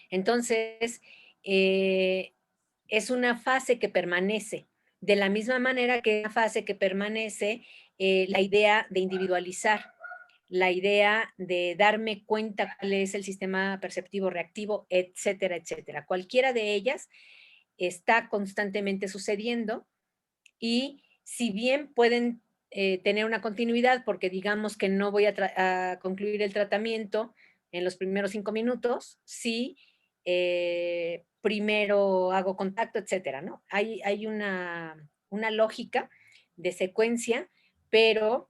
Entonces, es una fase que permanece, de la misma manera que una fase que permanece la idea de individualizar, la idea de darme cuenta cuál es el sistema perceptivo reactivo, etcétera, etcétera. Cualquiera de ellas está constantemente sucediendo y si bien pueden tener una continuidad, porque digamos que no voy a concluir el tratamiento en los primeros 5 minutos, sí, primero hago contacto, etcétera, ¿no? Hay una lógica de secuencia, pero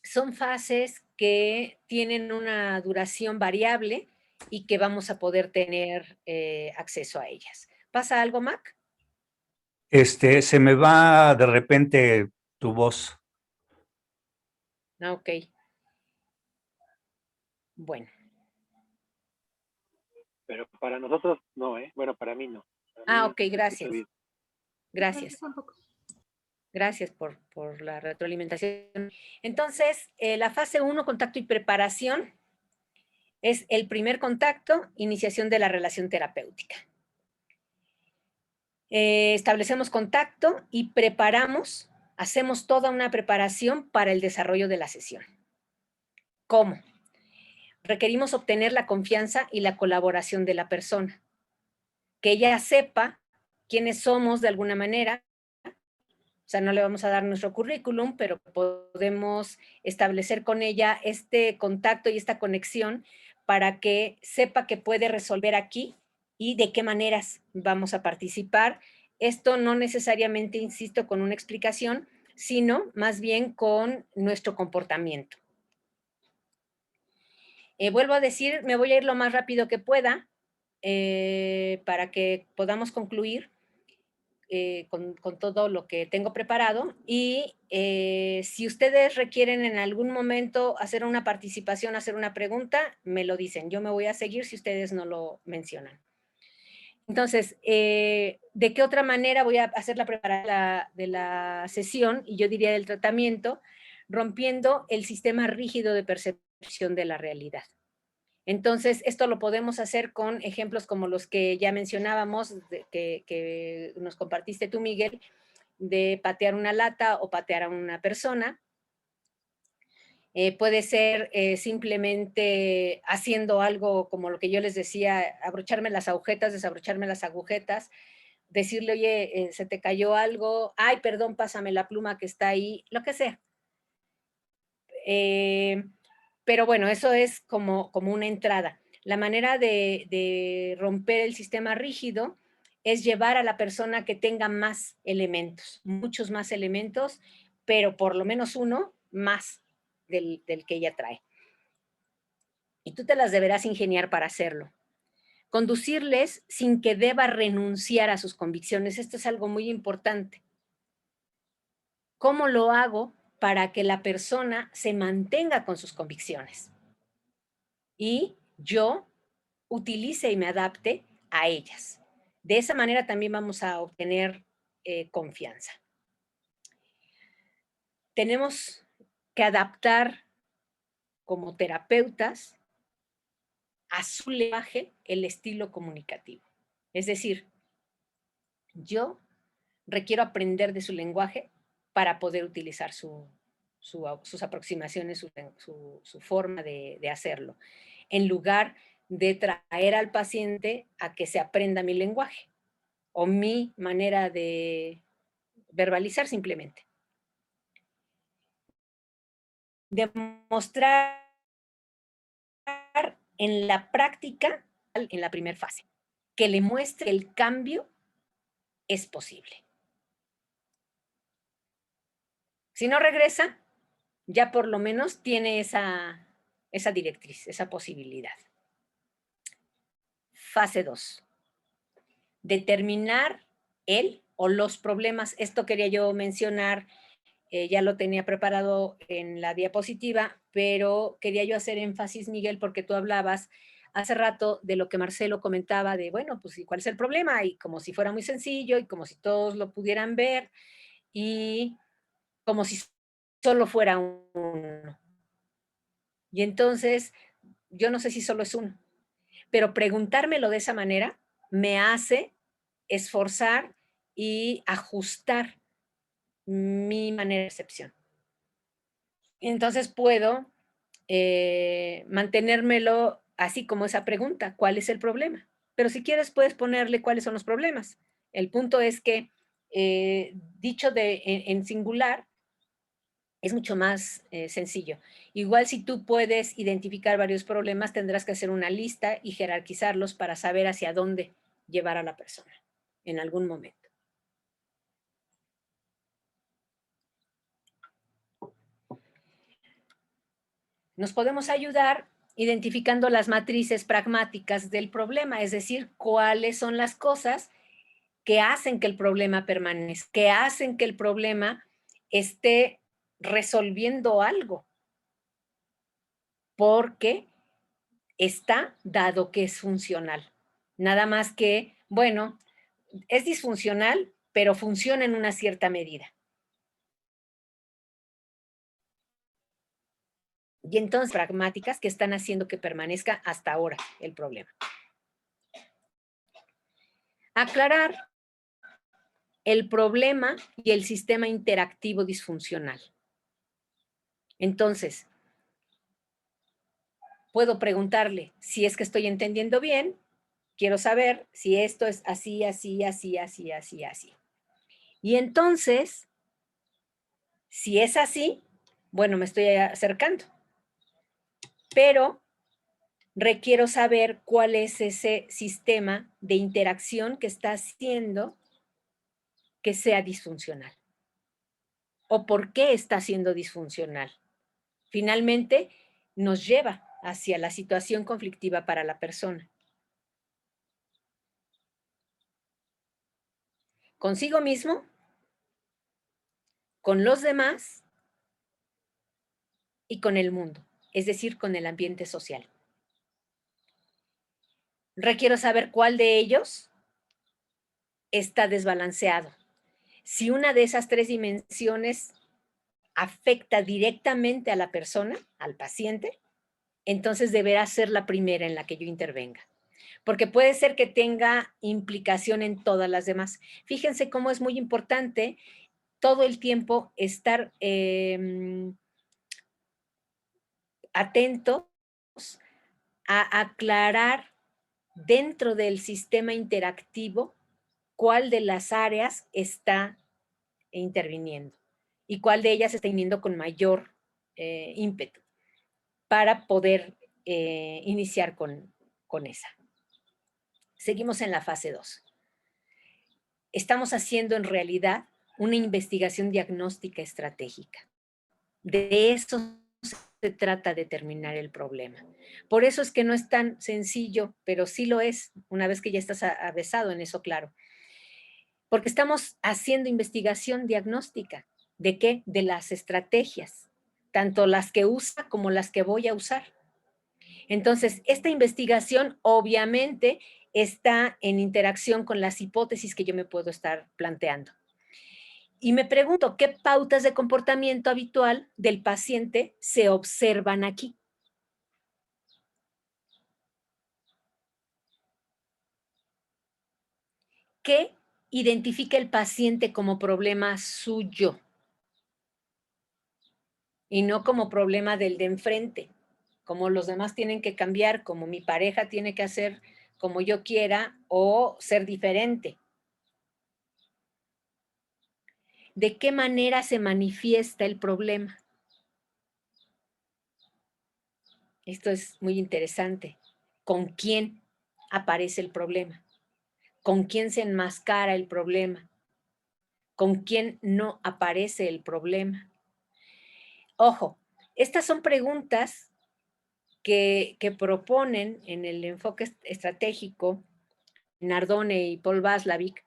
son fases que tienen una duración variable y que vamos a poder tener acceso a ellas. ¿Pasa algo, Mac? Se me va de repente tu voz. Ah, ok. Bueno. Pero para nosotros no, ¿eh? Bueno, para mí no. Para Ah, mí ok, se escucha gracias. bien. Gracias. Gracias por la retroalimentación. Entonces, la fase 1, contacto y preparación, es el primer contacto, iniciación de la relación terapéutica. Establecemos contacto y preparamos, hacemos toda una preparación para el desarrollo de la sesión. ¿Cómo? Requerimos obtener la confianza y la colaboración de la persona, que ella sepa quiénes somos de alguna manera. O sea, no le vamos a dar nuestro currículum, pero podemos establecer con ella este contacto y esta conexión para que sepa que puede resolver aquí y de qué maneras vamos a participar. Esto no necesariamente, insisto, con una explicación, sino más bien con nuestro comportamiento. Vuelvo a decir, me voy a ir lo más rápido que pueda para que podamos concluir con todo lo que tengo preparado y si ustedes requieren en algún momento hacer una participación, hacer una pregunta, me lo dicen. Yo me voy a seguir si ustedes no lo mencionan. Entonces, ¿de qué otra manera voy a hacer la preparación de la sesión y yo diría del tratamiento? Rompiendo el sistema rígido de percepción de la realidad. Entonces, esto lo podemos hacer con ejemplos como los que ya mencionábamos, que nos compartiste tú, Miguel, de patear una lata o patear a una persona. Puede ser simplemente haciendo algo como lo que yo les decía, abrocharme las agujetas, desabrocharme las agujetas, decirle, oye, se te cayó algo, ay, perdón, pásame la pluma que está ahí, lo que sea. Pero bueno, eso es como una entrada. La manera de romper el sistema rígido es llevar a la persona que tenga más elementos, muchos más elementos, pero por lo menos uno más del que ella trae. Y tú te las deberás ingeniar para hacerlo. Conducirles sin que deba renunciar a sus convicciones. Esto es algo muy importante. ¿Cómo lo hago para que la persona se mantenga con sus convicciones? Y yo utilice y me adapte a ellas. De esa manera también vamos a obtener confianza. Tenemos que adaptar como terapeutas a su lenguaje el estilo comunicativo. Es decir, yo requiero aprender de su lenguaje para poder utilizar sus aproximaciones, su forma de hacerlo, en lugar de traer al paciente a que se aprenda mi lenguaje o mi manera de verbalizar simplemente. Demostrar en la práctica, en la primera fase, que le muestre el cambio es posible. Si no regresa, ya por lo menos tiene esa directriz, esa posibilidad. Fase 2. Determinar él o los problemas. Esto quería yo mencionar, ya lo tenía preparado en la diapositiva, pero quería yo hacer énfasis, Miguel, porque tú hablabas hace rato de lo que Marcelo comentaba de, bueno, pues, ¿cuál es el problema? Y como si fuera muy sencillo y como si todos lo pudieran ver y como si solo fuera uno. Y entonces, yo no sé si solo es uno. Pero preguntármelo de esa manera me hace esforzar y ajustar mi manera de percepción. Entonces puedo mantenérmelo así como esa pregunta, ¿cuál es el problema? Pero si quieres puedes ponerle cuáles son los problemas. El punto es que dicho en singular es mucho más sencillo. Igual si tú puedes identificar varios problemas, tendrás que hacer una lista y jerarquizarlos para saber hacia dónde llevar a la persona en algún momento. Nos podemos ayudar identificando las matrices pragmáticas del problema, es decir, cuáles son las cosas que hacen que el problema permanezca, que hacen que el problema esté resolviendo algo, porque está dado que es funcional. Nada más que, bueno, es disfuncional, pero funciona en una cierta medida. Y entonces, pragmáticas que están haciendo que permanezca hasta ahora el problema. Aclarar el problema y el sistema interactivo disfuncional. Entonces, puedo preguntarle si es que estoy entendiendo bien, quiero saber si esto es así, así, así, así, así, así. Y entonces, si es así, bueno, me estoy acercando. Pero requiero saber cuál es ese sistema de interacción que está haciendo que sea disfuncional. ¿O por qué está siendo disfuncional? Finalmente, nos lleva hacia la situación conflictiva para la persona. Consigo mismo, con los demás y con el mundo, es decir, con el ambiente social. Requiero saber cuál de ellos está desbalanceado. Si una de esas tres dimensiones afecta directamente a la persona, al paciente, entonces deberá ser la primera en la que yo intervenga. Porque puede ser que tenga implicación en todas las demás. Fíjense cómo es muy importante todo el tiempo estar atentos a aclarar dentro del sistema interactivo cuál de las áreas está interviniendo y cuál de ellas está viniendo con mayor ímpetu para poder iniciar con esa. Seguimos en la fase 2. Estamos haciendo en realidad una investigación diagnóstica estratégica. De eso se trata determinar el problema. Por eso es que no es tan sencillo, pero sí lo es, una vez que ya estás avesado en eso, claro. Porque estamos haciendo investigación diagnóstica. ¿De qué? De las estrategias, tanto las que usa como las que voy a usar. Entonces, esta investigación obviamente está en interacción con las hipótesis que yo me puedo estar planteando. Y me pregunto, ¿qué pautas de comportamiento habitual del paciente se observan aquí? ¿Qué identifica el paciente como problema suyo? Y no como problema del de enfrente, como los demás tienen que cambiar, como mi pareja tiene que hacer como yo quiera o ser diferente. ¿De qué manera se manifiesta el problema? Esto es muy interesante. ¿Con quién aparece el problema? ¿Con quién se enmascara el problema? ¿Con quién no aparece el problema? Ojo, estas son preguntas que proponen en el enfoque estratégico Nardone y Paul Václavic,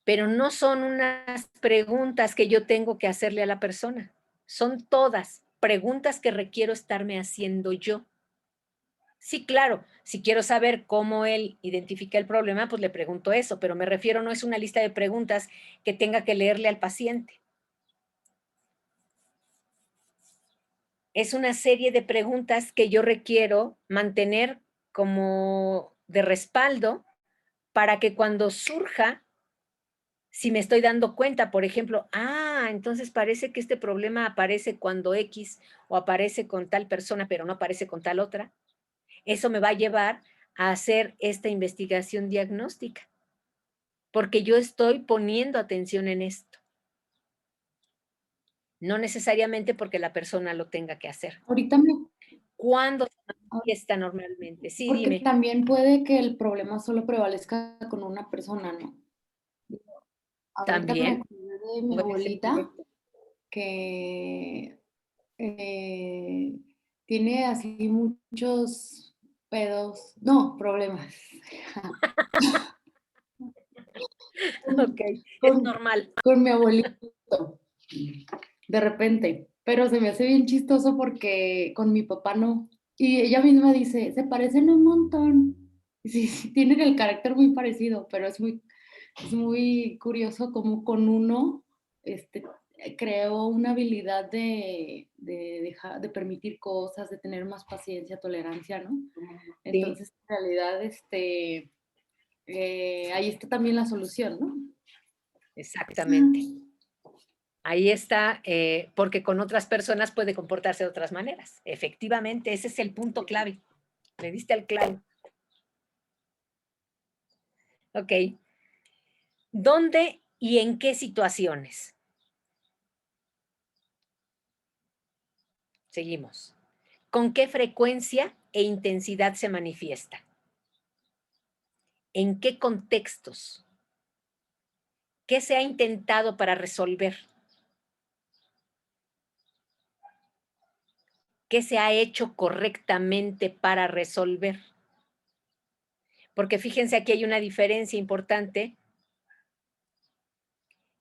pero no son unas preguntas que yo tengo que hacerle a la persona. Son todas preguntas que requiero estarme haciendo yo. Sí, claro, si quiero saber cómo él identifica el problema, pues le pregunto eso, pero me refiero, no es una lista de preguntas que tenga que leerle al paciente. es una serie de preguntas que yo requiero mantener como de respaldo para que cuando surja, si me estoy dando cuenta, por ejemplo, entonces parece que este problema aparece cuando X o aparece con tal persona, pero no aparece con tal otra, eso me va a llevar a hacer esta investigación diagnóstica, porque yo estoy poniendo atención en esto. No necesariamente porque la persona lo tenga que hacer. Ahorita me... ¿Cuándo se manifiesta normalmente? Sí, Porque dime. también puede que el problema solo prevalezca con una persona, ¿no? Ahorita me También. acordé de mi Puede ser abuelita correcto. que tiene así muchos pedos, no, problemas. Ok, es con, normal. con mi abuelito, de repente. Pero se me hace bien chistoso porque con mi papá no. Y ella misma dice, se parecen un montón. Sí, sí, tienen el carácter muy parecido, pero es muy curioso como con uno creó una habilidad de permitir cosas, de tener más paciencia, tolerancia, ¿no? Sí, Entonces, en realidad, ahí está también la solución, ¿no? exactamente. Ahí está, porque con otras personas puede comportarse de otras maneras. Efectivamente, ese es el punto clave. Le diste al clavo. Ok. ¿Dónde y en qué situaciones? Seguimos. ¿Con qué frecuencia e intensidad se manifiesta? ¿En qué contextos? ¿Qué se ha intentado para resolver? ¿Qué se ha hecho correctamente para resolver? Porque fíjense, aquí hay una diferencia importante.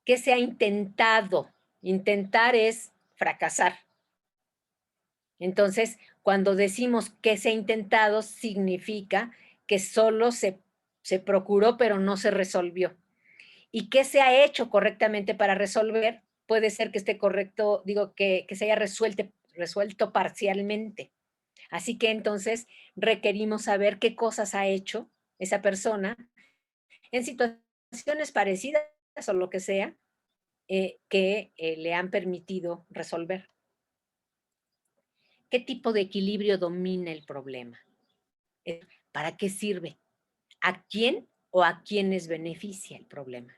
¿Qué se ha intentado? Intentar es fracasar. Entonces, cuando decimos que se ha intentado, significa que solo se procuró, pero no se resolvió. ¿Y qué se ha hecho correctamente para resolver? Puede ser que esté correcto, digo, que se haya resuelto parcialmente. Así que entonces requerimos saber qué cosas ha hecho esa persona en situaciones parecidas o lo que sea, que le han permitido resolver. ¿Qué tipo de equilibrio domina el problema? ¿Para qué sirve? ¿A quién o a quiénes beneficia el problema?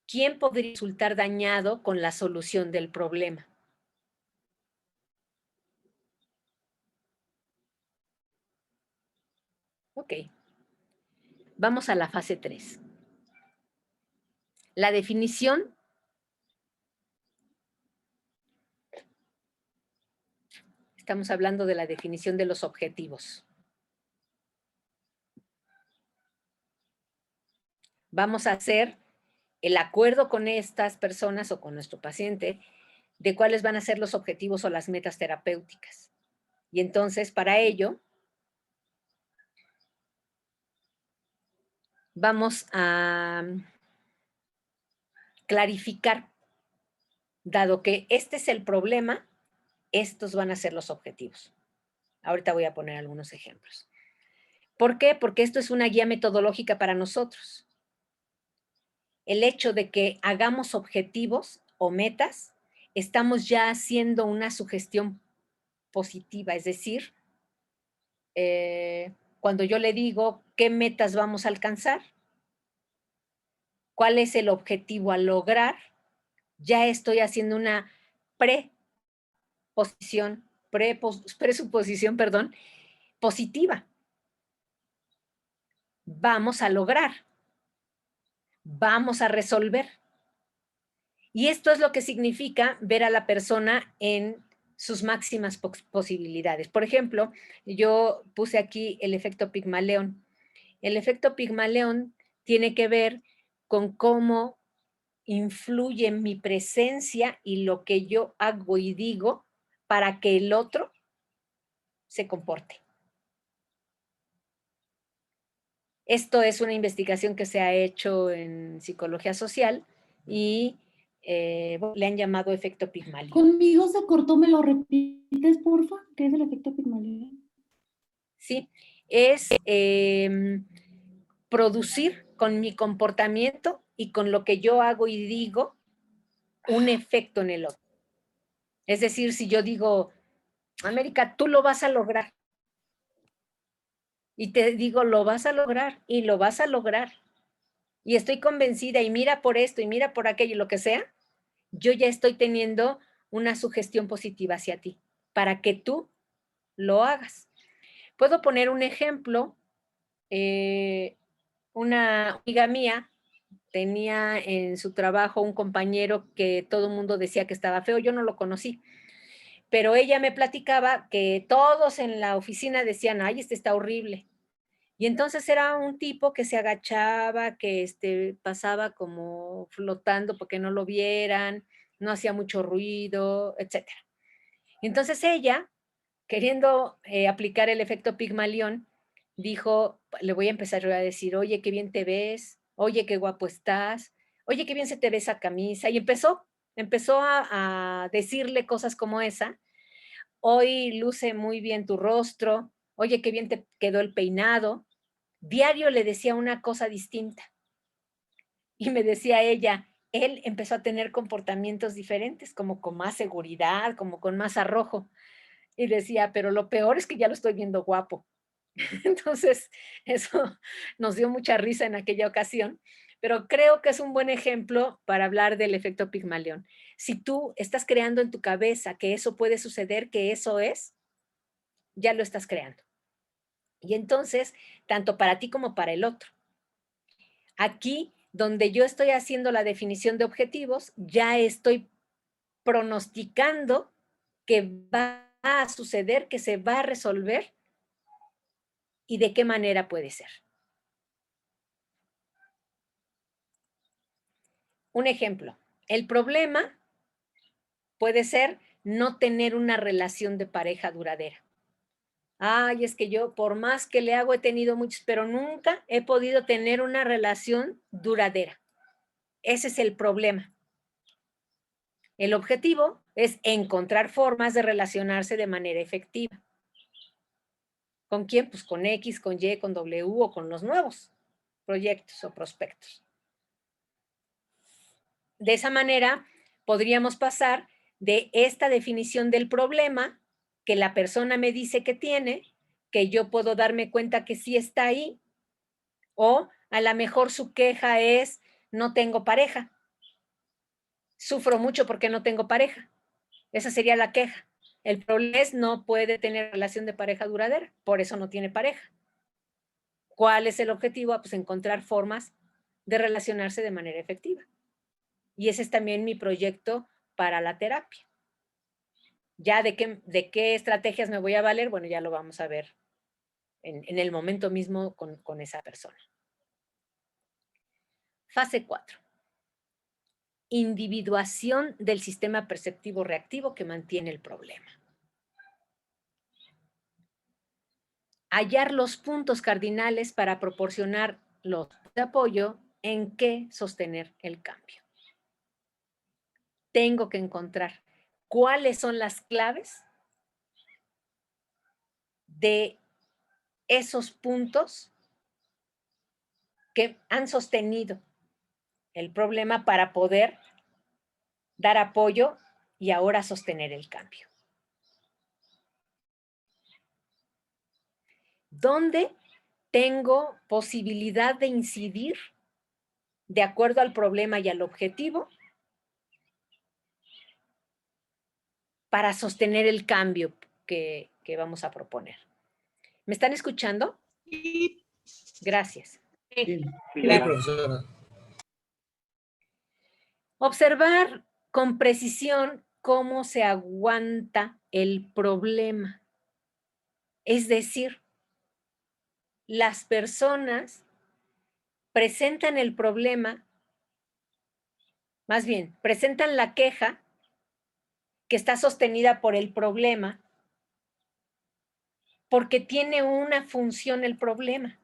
¿Quién podría resultar dañado con la solución del problema? Ok. Vamos a la fase 3. La definición estamos hablando de la definición de los objetivos. Vamos a hacer el acuerdo con estas personas o con nuestro paciente de cuáles van a ser los objetivos o las metas terapéuticas. Y entonces, para ello, vamos a clarificar, dado que este es el problema, estos van a ser los objetivos. Ahorita voy a poner algunos ejemplos. ¿Por qué? Porque esto es una guía metodológica para nosotros. El hecho de que hagamos objetivos o metas, estamos ya haciendo una sugestión positiva, es decir, cuando yo le digo qué metas vamos a alcanzar, cuál es el objetivo a lograr, ya estoy haciendo una presuposición, perdón, positiva. Vamos a lograr, vamos a resolver. Y esto es lo que significa ver a la persona en sus máximas posibilidades. Por ejemplo, yo puse aquí el efecto Pigmalión. El efecto Pigmalión tiene que ver con cómo influye mi presencia y lo que yo hago y digo para que el otro se comporte. Esto es una investigación que se ha hecho en psicología social y le han llamado efecto Pigmalión. Conmigo se cortó, ¿me lo repites, porfa? ¿Qué es el efecto Pigmalión? Sí, es producir con mi comportamiento y con lo que yo hago y digo un efecto en el otro. Es decir, si yo digo, América, tú lo vas a lograr. Y te digo, lo vas a lograr y lo vas a lograr. Y estoy convencida y mira por esto y mira por aquello, lo que sea, yo ya estoy teniendo una sugestión positiva hacia ti para que tú lo hagas. Puedo poner un ejemplo. Una amiga mía tenía en su trabajo un compañero que todo el mundo decía que estaba feo. Yo no lo conocí, pero ella me platicaba que todos en la oficina decían, ay, este está horrible. Y entonces era un tipo que se agachaba, que pasaba como flotando porque no lo vieran, no hacía mucho ruido, etc. Entonces ella, queriendo aplicar el efecto Pigmalión, dijo, le voy a empezar a decir, oye, qué bien te ves, oye, qué guapo estás, oye, qué bien se te ve esa camisa. Y empezó a decirle cosas como esa. Hoy luce muy bien tu rostro, oye, qué bien te quedó el peinado. Diario le decía una cosa distinta. Y me decía ella, él empezó a tener comportamientos diferentes, como con más seguridad, como con más arrojo. Y decía, pero lo peor es que ya lo estoy viendo guapo. Entonces, eso nos dio mucha risa en aquella ocasión, pero creo que es un buen ejemplo para hablar del efecto Pigmalión. Si tú estás creando en tu cabeza que eso puede suceder, que eso es, ya lo estás creando. Y entonces, tanto para ti como para el otro. Aquí, donde yo estoy haciendo la definición de objetivos, ya estoy pronosticando que va a suceder, que se va a resolver y de qué manera puede ser. Un ejemplo, el problema puede ser no tener una relación de pareja duradera. Ay, es que yo, por más que le hago, he tenido muchos, pero nunca he podido tener una relación duradera. Ese es el problema. El objetivo es encontrar formas de relacionarse de manera efectiva. ¿Con quién? Pues con X, con Y, con W o con los nuevos proyectos o prospectos. De esa manera, podríamos pasar de esta definición del problema que la persona me dice que tiene, que yo puedo darme cuenta que sí está ahí, o a lo mejor su queja es, no tengo pareja. Sufro mucho porque no tengo pareja. Esa sería la queja. El problema es no puede tener relación de pareja duradera, por eso no tiene pareja. ¿Cuál es el objetivo? Pues encontrar formas de relacionarse de manera efectiva. Y ese es también mi proyecto para la terapia. Ya de qué estrategias me voy a valer, bueno, ya lo vamos a ver en el momento mismo con esa persona. Fase 4. Individuación del sistema perceptivo reactivo que mantiene el problema. Hallar los puntos cardinales para proporcionar los de apoyo en qué sostener el cambio. Tengo que encontrar cuáles son las claves de esos puntos que han sostenido el problema para poder dar apoyo y ahora sostener el cambio. ¿Dónde tengo posibilidad de incidir de acuerdo al problema y al objetivo para sostener el cambio que vamos a proponer? ¿Me están escuchando? Sí. Gracias. Sí, Claro. profesora. Observar con precisión cómo se aguanta el problema. Es decir, las personas presentan el problema, más bien, presentan la queja que está sostenida por el problema, porque tiene una función el problema.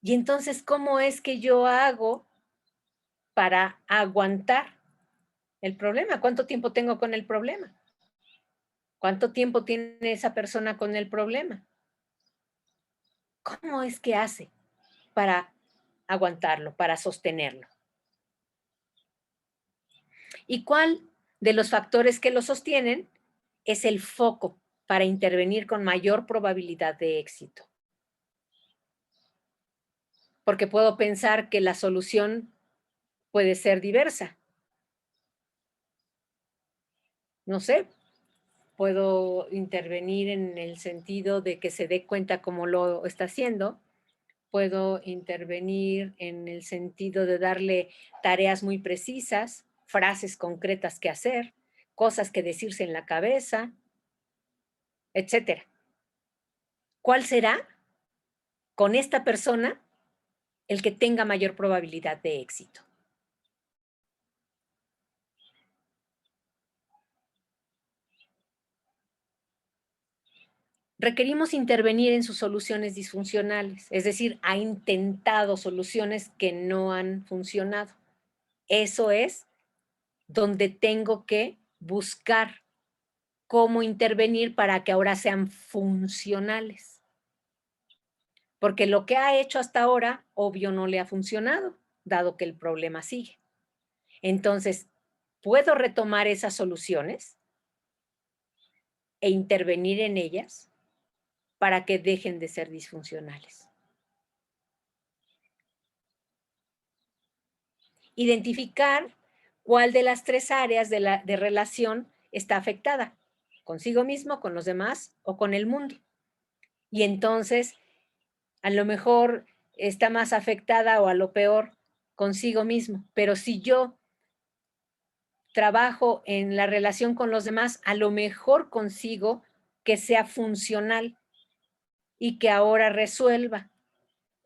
Y entonces, ¿cómo es que yo hago para aguantar el problema. ¿Cuánto tiempo tengo con el problema? ¿Cuánto tiempo tiene esa persona con el problema? ¿Cómo es que hace para aguantarlo, para sostenerlo? ¿Y cuál de los factores que lo sostienen es el foco para intervenir con mayor probabilidad de éxito? Porque puedo pensar que la solución puede ser diversa. No sé, puedo intervenir en el sentido de que se dé cuenta cómo lo está haciendo. Puedo intervenir en el sentido de darle tareas muy precisas, frases concretas que hacer, cosas que decirse en la cabeza, etcétera. ¿Cuál será con esta persona el que tenga mayor probabilidad de éxito? Requerimos intervenir en sus soluciones disfuncionales, es decir, ha intentado soluciones que no han funcionado. Eso es donde tengo que buscar cómo intervenir para que ahora sean funcionales. Porque lo que ha hecho hasta ahora, obvio, no le ha funcionado, dado que el problema sigue. Entonces, ¿puedo retomar esas soluciones e intervenir en ellas para que dejen de ser disfuncionales? Identificar cuál de las 3 áreas de relación está afectada, consigo mismo, con los demás o con el mundo. Y entonces, a lo mejor está más afectada o a lo peor consigo mismo, pero si yo trabajo en la relación con los demás, a lo mejor consigo que sea funcional y que ahora resuelva,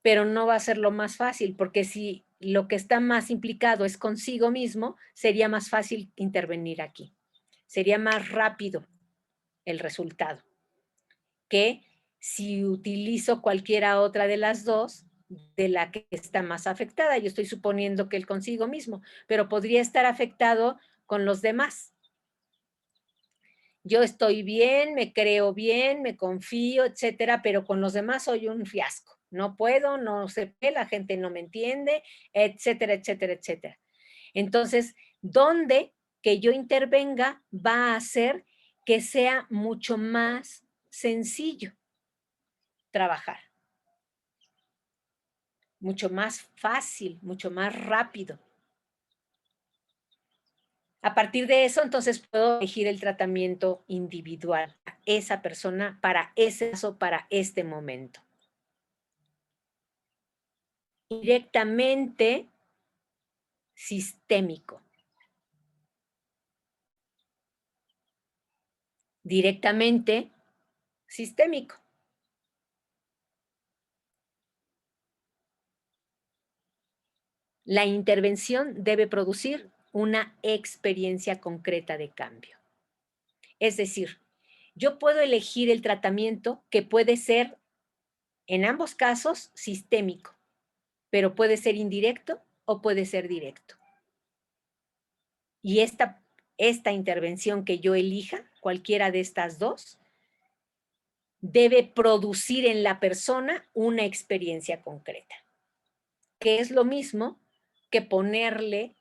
pero no va a ser lo más fácil, porque si lo que está más implicado es consigo mismo, sería más fácil intervenir aquí. Sería más rápido el resultado que si utilizo cualquiera otra de las dos, de la que está más afectada. Yo estoy suponiendo que el consigo mismo, pero podría estar afectado con los demás. Yo estoy bien, me creo bien, me confío, etcétera, pero con los demás soy un fiasco. No puedo, no sé, la gente no me entiende, etcétera, etcétera, etcétera. Entonces, ¿dónde que yo intervenga va a hacer que sea mucho más sencillo trabajar? Mucho más fácil, mucho más rápido. A partir de eso, entonces puedo elegir el tratamiento individual a esa persona para ese caso, para este momento. Directamente sistémico. Directamente sistémico. La intervención debe producir una experiencia concreta de cambio. Es decir, yo puedo elegir el tratamiento que puede ser, en ambos casos, sistémico, pero puede ser indirecto o puede ser directo. Y esta intervención que yo elija, cualquiera de estas dos, debe producir en la persona una experiencia concreta, que es lo mismo que ponerle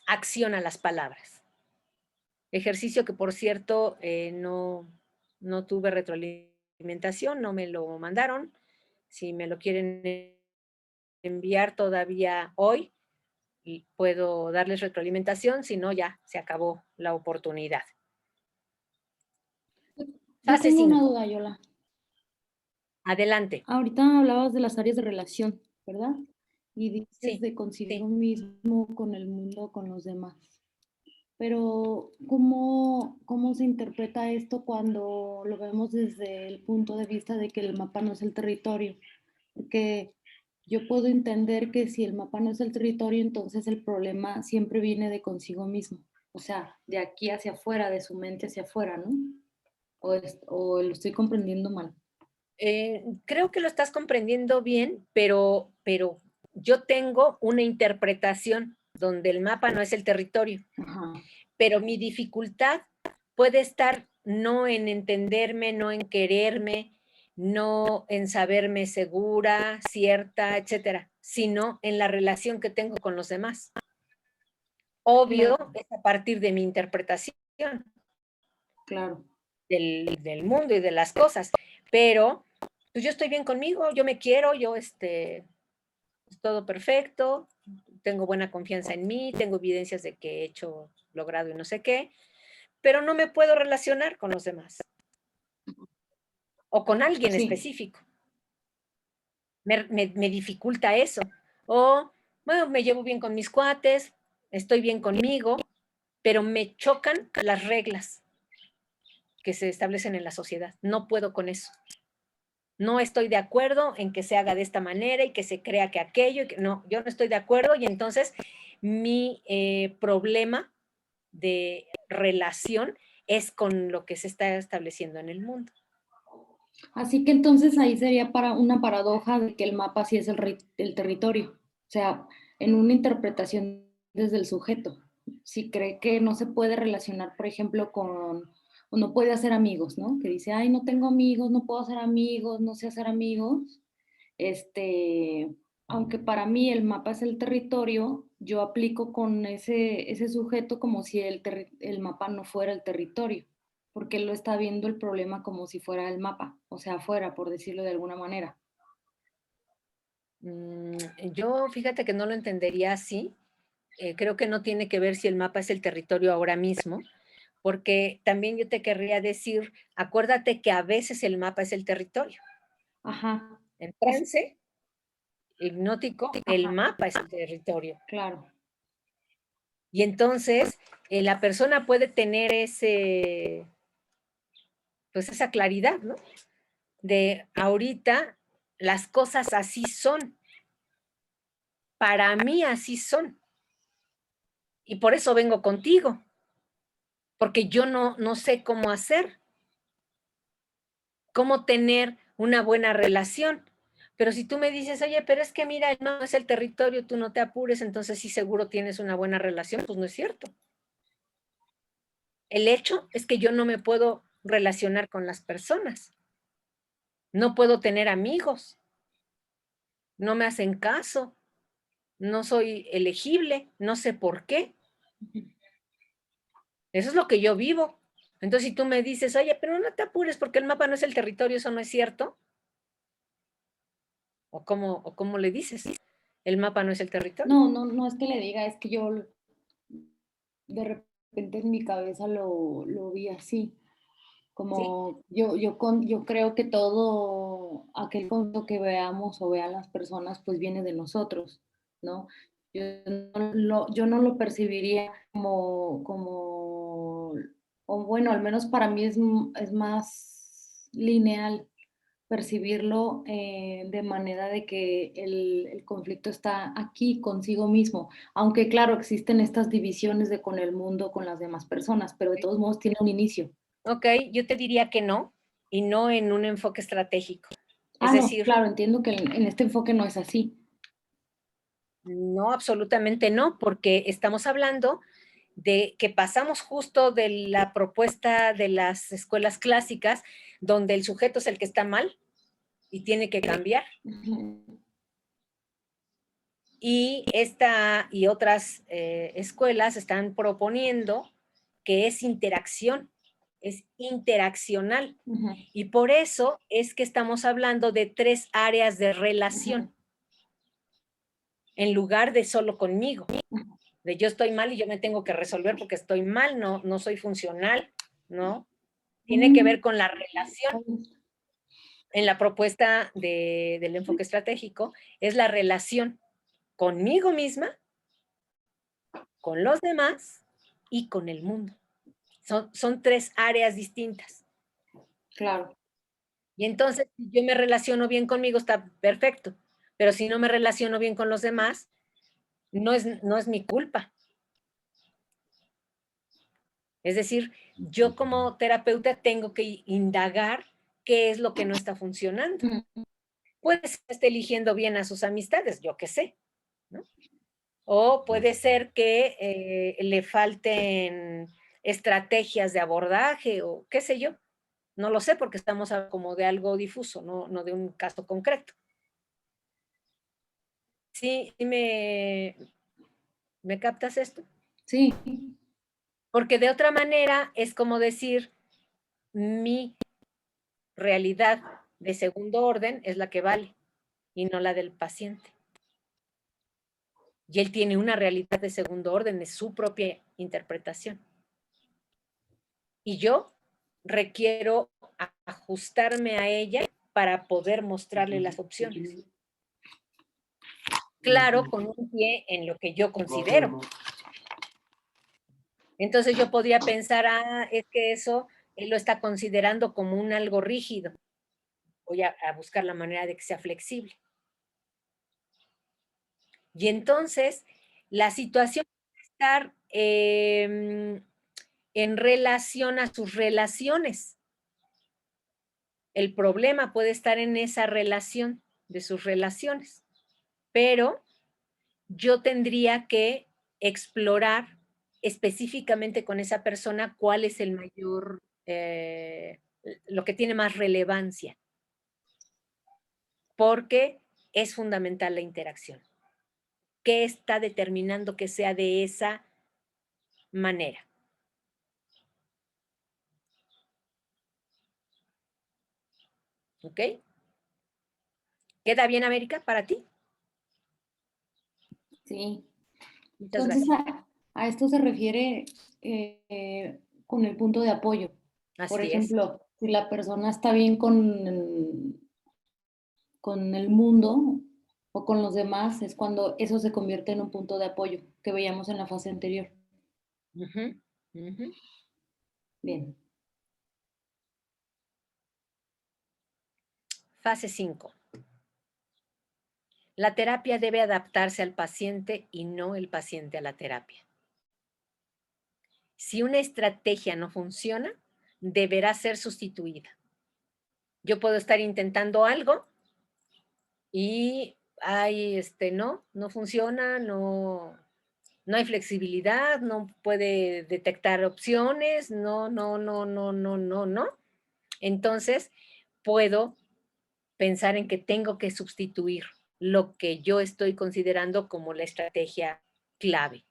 acción a las palabras. Ejercicio que, por cierto, no tuve retroalimentación, no me lo mandaron. Si me lo quieren enviar todavía hoy, puedo darles retroalimentación, si no, ya se acabó la oportunidad. Yo Fase tengo una 5. duda, Yola. Adelante. Ahorita hablabas de las áreas de relación, ¿verdad? Y dices Sí, de consigo sí. mismo, con el mundo, con los demás. Pero, ¿cómo se interpreta esto cuando lo vemos desde el punto de vista de que el mapa no es el territorio? Porque yo puedo entender que si el mapa no es el territorio, entonces el problema siempre viene de consigo mismo. O sea, de aquí hacia afuera, de su mente hacia afuera, ¿no? O lo estoy comprendiendo mal. Creo que lo estás comprendiendo bien, pero yo tengo una interpretación donde el mapa no es el territorio. Ajá. Pero mi dificultad puede estar no en entenderme, no en quererme, no en saberme segura, cierta, etcétera, sino en la relación que tengo con los demás. Obvio, Claro. es a partir de mi interpretación Claro. del mundo y de las cosas, pero pues yo estoy bien conmigo, yo me quiero, yo es todo perfecto, tengo buena confianza en mí, tengo evidencias de que he hecho, logrado y no sé qué, pero no me puedo relacionar con los demás o con alguien Sí. específico. Me dificulta eso. O, bueno, me llevo bien con mis cuates, estoy bien conmigo, pero me chocan las reglas que se establecen en la sociedad. No puedo con eso. No estoy de acuerdo en que se haga de esta manera y que se crea que aquello. Y que, no, yo no estoy de acuerdo y entonces mi problema de relación es con lo que se está estableciendo en el mundo. Así que entonces ahí sería para una paradoja de que el mapa sí es el territorio, o sea, en una interpretación desde el sujeto. Si cree que no se puede relacionar, por ejemplo, o no puede hacer amigos, ¿no? Que dice, ay, no tengo amigos, no puedo hacer amigos, no sé hacer amigos. Aunque para mí el mapa es el territorio, yo aplico con ese sujeto como si el mapa no fuera el territorio, porque él lo está viendo el problema como si fuera el mapa, o sea, afuera, por decirlo de alguna manera. Yo fíjate que no lo entendería así. Creo que no tiene que ver si el mapa es el territorio ahora mismo, porque también yo te querría decir, acuérdate que a veces el mapa es el territorio. Ajá. En trance hipnótico, el Ajá. mapa es el territorio. Claro. Y entonces la persona puede tener pues esa claridad, ¿no? De ahorita las cosas así son. Para mí así son. Y por eso vengo contigo. Porque yo no sé cómo hacer. Cómo tener una buena relación. Pero si tú me dices, oye, pero es que mira, no es el territorio, tú no te apures, entonces sí seguro tienes una buena relación, pues no es cierto. El hecho es que yo no me puedo relacionar con las personas. No puedo tener amigos. No me hacen caso. No soy elegible. No sé por qué. Eso es lo que yo vivo. Entonces, si tú me dices, oye, pero no te apures porque el mapa no es el territorio, eso no es cierto. ¿O cómo le dices? El mapa no es el territorio. No es que le diga, es que yo de repente en mi cabeza lo vi así. ¿Sí? Como yo creo que todo aquel concepto que veamos o vean las personas, pues viene de nosotros, ¿no? Yo no lo percibiría o bueno, al menos para mí es más lineal percibirlo de manera de que el conflicto está aquí consigo mismo, aunque claro, existen estas divisiones de con el mundo, con las demás personas, pero de todos modos tiene un inicio. Ok, yo te diría que no, y no en un enfoque estratégico. Es Ah, no, decir, claro, entiendo que en este enfoque no es así. no, absolutamente no, porque estamos hablando de que pasamos justo de la propuesta de las escuelas clásicas, donde el sujeto es el que está mal y tiene que cambiar. Ujú. Y esta y otras escuelas están proponiendo que es interacción, es interaccional. Ujú. Y por eso es que estamos hablando de 3 áreas de relación, Ujú. en lugar de solo conmigo. Ujú. De yo estoy mal y yo me tengo que resolver porque estoy mal, no soy funcional, ¿no? Tiene que ver con la relación. En la propuesta del enfoque estratégico es la relación conmigo misma, con los demás y con el mundo. Son 3 áreas distintas. Claro. Y entonces, si yo me relaciono bien conmigo, está perfecto. Pero si no me relaciono bien con los demás, no es mi culpa. Es decir, yo como terapeuta tengo que indagar qué es lo que no está funcionando. Ujú. Puede ser que esté eligiendo bien a sus amistades, yo qué sé, ¿no? O puede ser que le falten estrategias de abordaje o qué sé yo. No lo sé porque estamos como de algo difuso, no de un caso concreto. ¿Sí me captas esto? Sí, Porque de otra manera es como decir, mi realidad de segundo orden es la que vale y no la del paciente. Y él tiene una realidad de segundo orden, es su propia interpretación. Y yo requiero ajustarme a ella para poder mostrarle las opciones. Claro, con un pie en lo que yo considero. Entonces yo podría pensar, es que eso él lo está considerando como un algo rígido. Voy a buscar la manera de que sea flexible. Y entonces la situación puede estar en relación a sus relaciones. El problema puede estar en esa relación de sus relaciones, pero yo tendría que explorar específicamente con esa persona cuál es el mayor, lo que tiene más relevancia, porque es fundamental la interacción. ¿Qué está determinando que sea de esa manera? ¿Ok? ¿Queda bien, América, para ti? sí. Muchas Entonces, gracias. a esto se refiere con el punto de apoyo. Por Así es. ejemplo, si la persona está bien con el mundo o con los demás, es cuando eso se convierte en un punto de apoyo que veíamos en la fase anterior. Ujú, ujú. Bien. Fase 5. La terapia debe adaptarse al paciente y no el paciente a la terapia. Si una estrategia no funciona, deberá ser sustituida. Yo puedo estar intentando algo y no funciona, no hay flexibilidad, no puede detectar opciones, no. Entonces, puedo pensar en que tengo que sustituir lo que yo estoy considerando como la estrategia clave.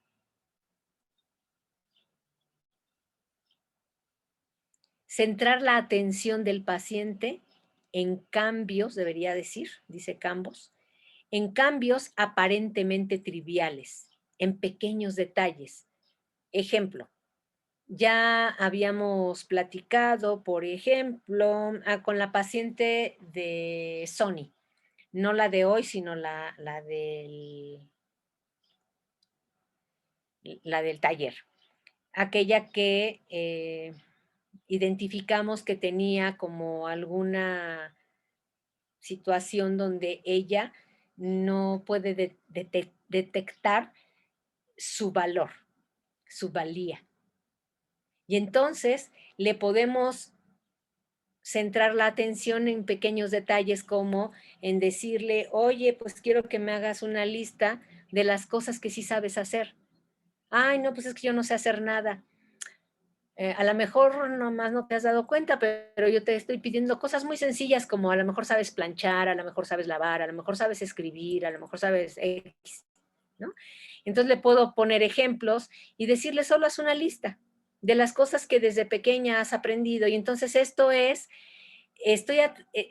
Centrar la atención del paciente en cambios, debería decir, dice Campos, en cambios aparentemente triviales, en pequeños detalles. Ejemplo, ya habíamos platicado, por ejemplo, con la paciente de Sony, no la de hoy, sino la del taller, aquella que identificamos que tenía como alguna situación donde ella no puede detectar su valor, su valía. Y entonces le podemos centrar la atención en pequeños detalles como en decirle, oye, pues quiero que me hagas una lista de las cosas que sí sabes hacer. Ay, no, pues es que yo no sé hacer nada. A lo mejor nomás no te has dado cuenta, pero yo te estoy pidiendo cosas muy sencillas como a lo mejor sabes planchar, a lo mejor sabes lavar, a lo mejor sabes escribir, a lo mejor sabes X, ¿no? Entonces le puedo poner ejemplos y decirle solo haz una lista de las cosas que desde pequeña has aprendido. Y entonces esto es, estoy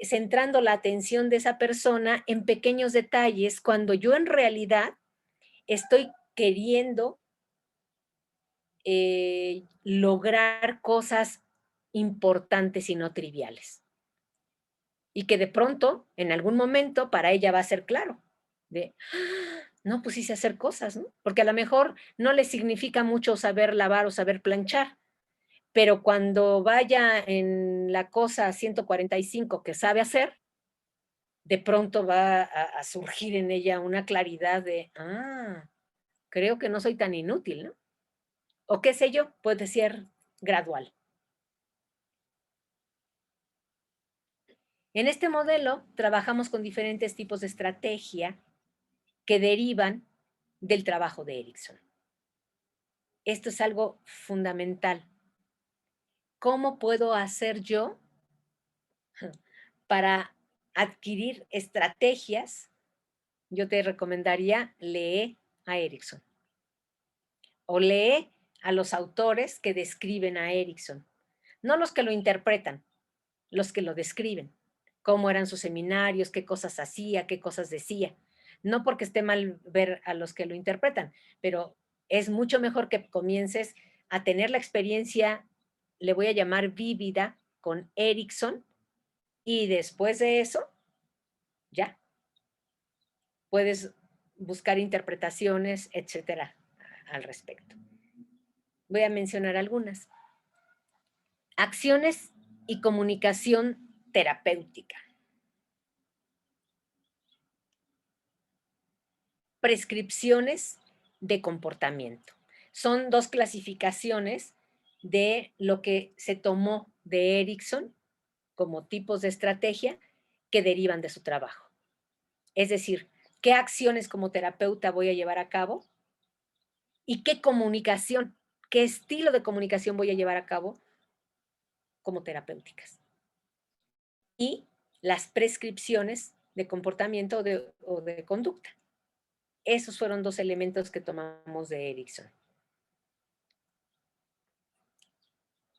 centrando la atención de esa persona en pequeños detalles cuando yo en realidad estoy queriendo lograr cosas importantes y no triviales. Y que de pronto, en algún momento, para ella va a ser claro, de, no, pues sí sé hacer cosas, ¿no? Porque a lo mejor no le significa mucho saber lavar o saber planchar, pero cuando vaya en la cosa 145 que sabe hacer, de pronto va a surgir en ella una claridad de, creo que no soy tan inútil, ¿no? O qué sé yo, puede ser gradual. En este modelo trabajamos con diferentes tipos de estrategia que derivan del trabajo de Erikson. Esto es algo fundamental. ¿Cómo puedo hacer yo para adquirir estrategias? Yo te recomendaría lee a Erikson o lee a los autores que describen a Erikson, no los que lo interpretan, los que lo describen, cómo eran sus seminarios, qué cosas hacía, qué cosas decía. No porque esté mal ver a los que lo interpretan, pero es mucho mejor que comiences a tener la experiencia, le voy a llamar vívida, con Erikson, y después de eso, ya, puedes buscar interpretaciones, etcétera, al respecto. Voy a mencionar algunas. Acciones y comunicación terapéutica. Prescripciones de comportamiento. Son dos clasificaciones de lo que se tomó de Erikson como tipos de estrategia que derivan de su trabajo. Es decir, qué acciones como terapeuta voy a llevar a cabo y qué comunicación, qué estilo de comunicación voy a llevar a cabo como terapéuticas. Y las prescripciones de comportamiento o de conducta. Esos fueron dos elementos que tomamos de Erikson.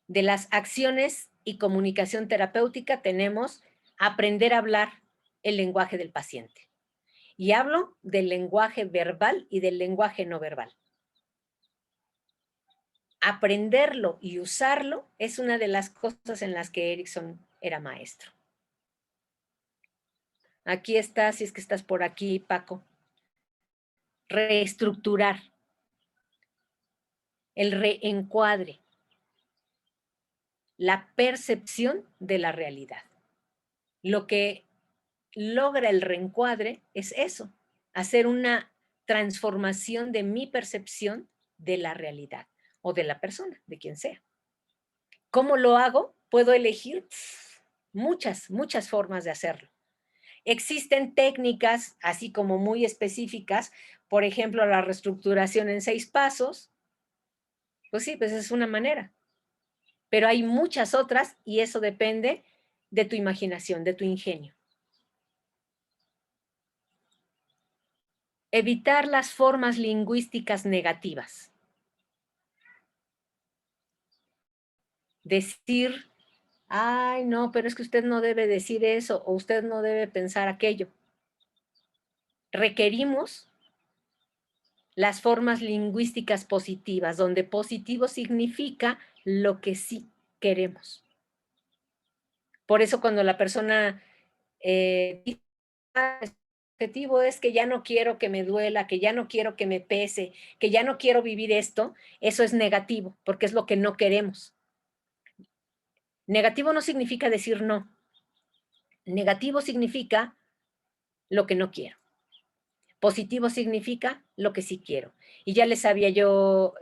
De las acciones y comunicación terapéutica tenemos aprender a hablar el lenguaje del paciente. Y hablo del lenguaje verbal y del lenguaje no verbal. Aprenderlo y usarlo es una de las cosas en las que Erikson era maestro. Aquí está, si es que estás por aquí, Paco. Reestructurar. El reencuadre. La percepción de la realidad. Lo que logra el reencuadre es eso, hacer una transformación de mi percepción de la realidad o de la persona, de quien sea. ¿Cómo lo hago? Puedo elegir muchas formas de hacerlo. Existen técnicas, así como muy específicas, por ejemplo, la reestructuración en 6 pasos. Pues sí, pues es una manera. Pero hay muchas otras y eso depende de tu imaginación, de tu ingenio. Evitar las formas lingüísticas negativas. Decir, ay, no, pero es que usted no debe decir eso o usted no debe pensar aquello. Requerimos las formas lingüísticas positivas, donde positivo significa lo que sí queremos. Por eso cuando la persona dice, el objetivo es que ya no quiero que me duela, que ya no quiero que me pese, que ya no quiero vivir esto, eso es negativo, porque es lo que no queremos. Negativo no significa decir no. Negativo significa lo que no quiero. Positivo significa lo que sí quiero. Y ya les había yo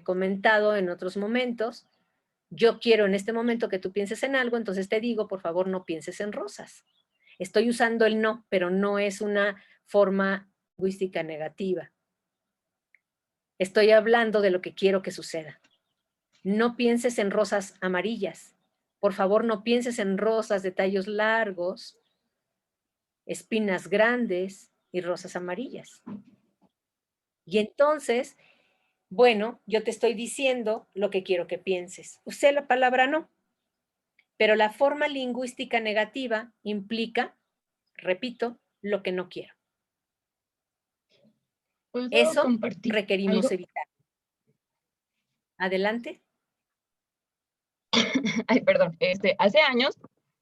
comentado en otros momentos, yo quiero en este momento que tú pienses en algo, entonces te digo, por favor, no pienses en rosas. Estoy usando el no, pero no es una forma lingüística negativa. Estoy hablando de lo que quiero que suceda. No pienses en rosas amarillas. Por favor, no pienses en rosas de tallos largos, espinas grandes y rosas amarillas. Y entonces, bueno, yo te estoy diciendo lo que quiero que pienses. Usé la palabra no, pero la forma lingüística negativa implica, repito, lo que no quiero. Eso requerimos algo? evitar. Adelante. Ay, perdón. Hace años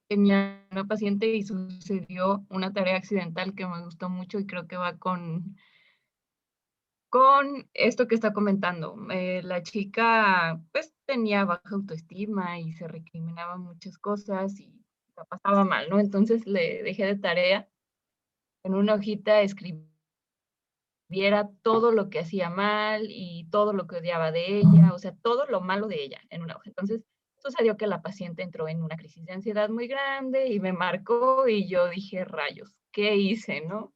tenía una paciente y sucedió una tarea accidental que me gustó mucho y creo que va con esto que está comentando. La chica pues tenía baja autoestima y se recriminaba muchas cosas y la pasaba mal, ¿no? Entonces le dejé de tarea en una hojita escribiera todo lo que hacía mal y todo lo que odiaba de ella, o sea, todo lo malo de ella en una hoja. Entonces sucedió que la paciente entró en una crisis de ansiedad muy grande y me marcó y yo dije, rayos, ¿qué hice, no?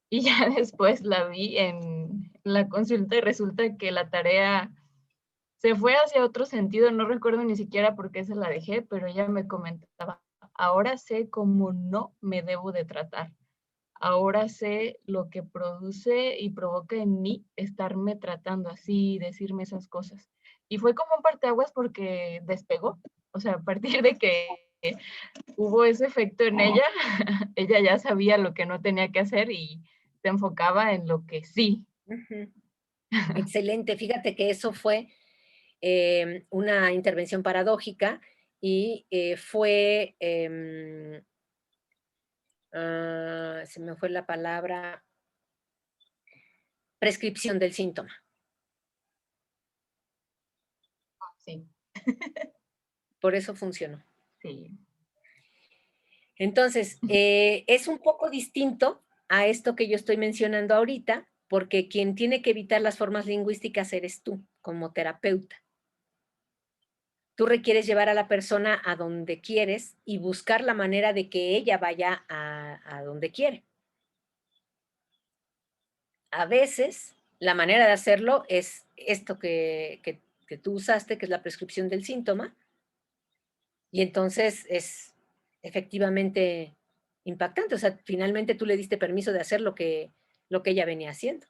Y ya después la vi en en la consulta y resulta que la tarea se fue hacia otro sentido, no recuerdo ni siquiera por qué se la dejé, pero ella me comentaba, ahora sé cómo no me debo de tratar. Ahora sé lo que produce y provoca en mí estarme tratando así, decirme esas cosas. Y fue como un parteaguas porque despegó. O sea, a partir de que hubo ese efecto en ella, ella ya sabía lo que no tenía que hacer y se enfocaba en lo que sí. Excelente, fíjate que eso fue una intervención paradójica y fue, se me fue la palabra, prescripción del síntoma. Sí. Por eso funcionó. Sí. Entonces, es un poco distinto a esto que yo estoy mencionando ahorita, porque quien tiene que evitar las formas lingüísticas eres tú, como terapeuta. Tú requieres llevar a la persona a donde quieres y buscar la manera de que ella vaya a donde quiere. A veces, la manera de hacerlo es esto que tú usaste, que es la prescripción del síntoma, y entonces es efectivamente impactante. O sea, finalmente tú le diste permiso de hacer lo que ella venía haciendo.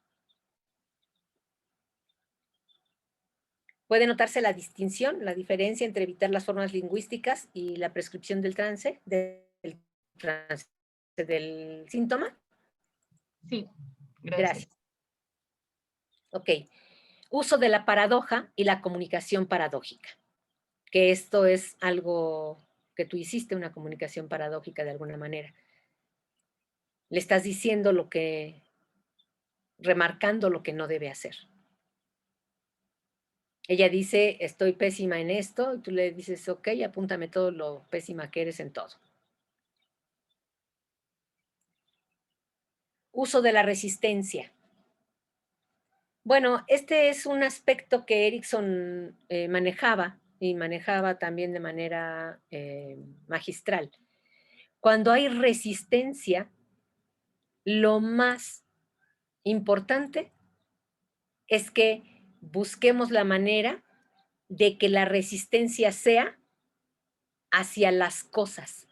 Puede notarse la distinción, la diferencia entre evitar las formas lingüísticas y la prescripción del del síntoma. Sí, Gracias. Ok. Uso de la paradoja y la comunicación paradójica. Que esto es algo que tú hiciste, una comunicación paradójica de alguna manera. Le estás diciendo remarcando lo que no debe hacer. Ella dice, estoy pésima en esto, y tú le dices, ok, apúntame todo lo pésima que eres en todo. Uso de la resistencia. Bueno, este es un aspecto que Erikson manejaba, y manejaba también de manera magistral. Cuando hay resistencia, lo más importante es que busquemos la manera de que la resistencia sea hacia las cosas,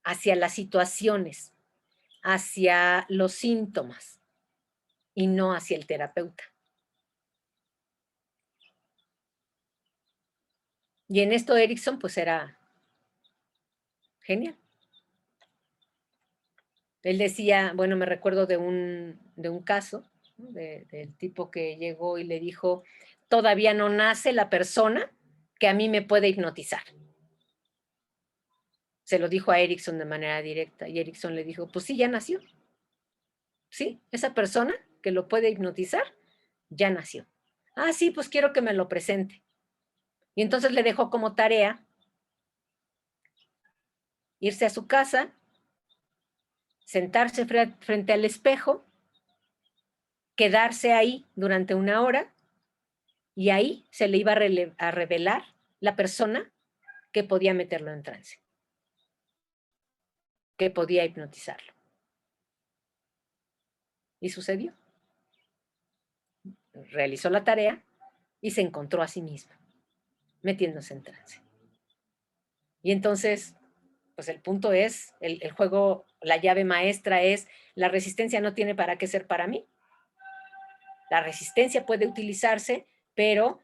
hacia las situaciones, hacia los síntomas y no hacia el terapeuta. Y en esto Erikson pues era genial. Él decía, bueno, me recuerdo de un caso, ¿no? Del tipo que llegó y le dijo, todavía no nace la persona que a mí me puede hipnotizar. Se lo dijo a Erikson de manera directa y Erikson le dijo, pues sí, ya nació. Sí, esa persona que lo puede hipnotizar ya nació. Ah, sí, pues quiero que me lo presente. Y entonces le dejó como tarea irse a su casa, sentarse frente al espejo, quedarse ahí durante 1 hora y ahí se le iba a revelar la persona que podía meterlo en trance, que podía hipnotizarlo. Y sucedió. Realizó la tarea y se encontró a sí mismo, metiéndose en trance. Y entonces, pues el punto es, el juego, la llave maestra es, la resistencia no tiene para qué ser para mí. La resistencia puede utilizarse, pero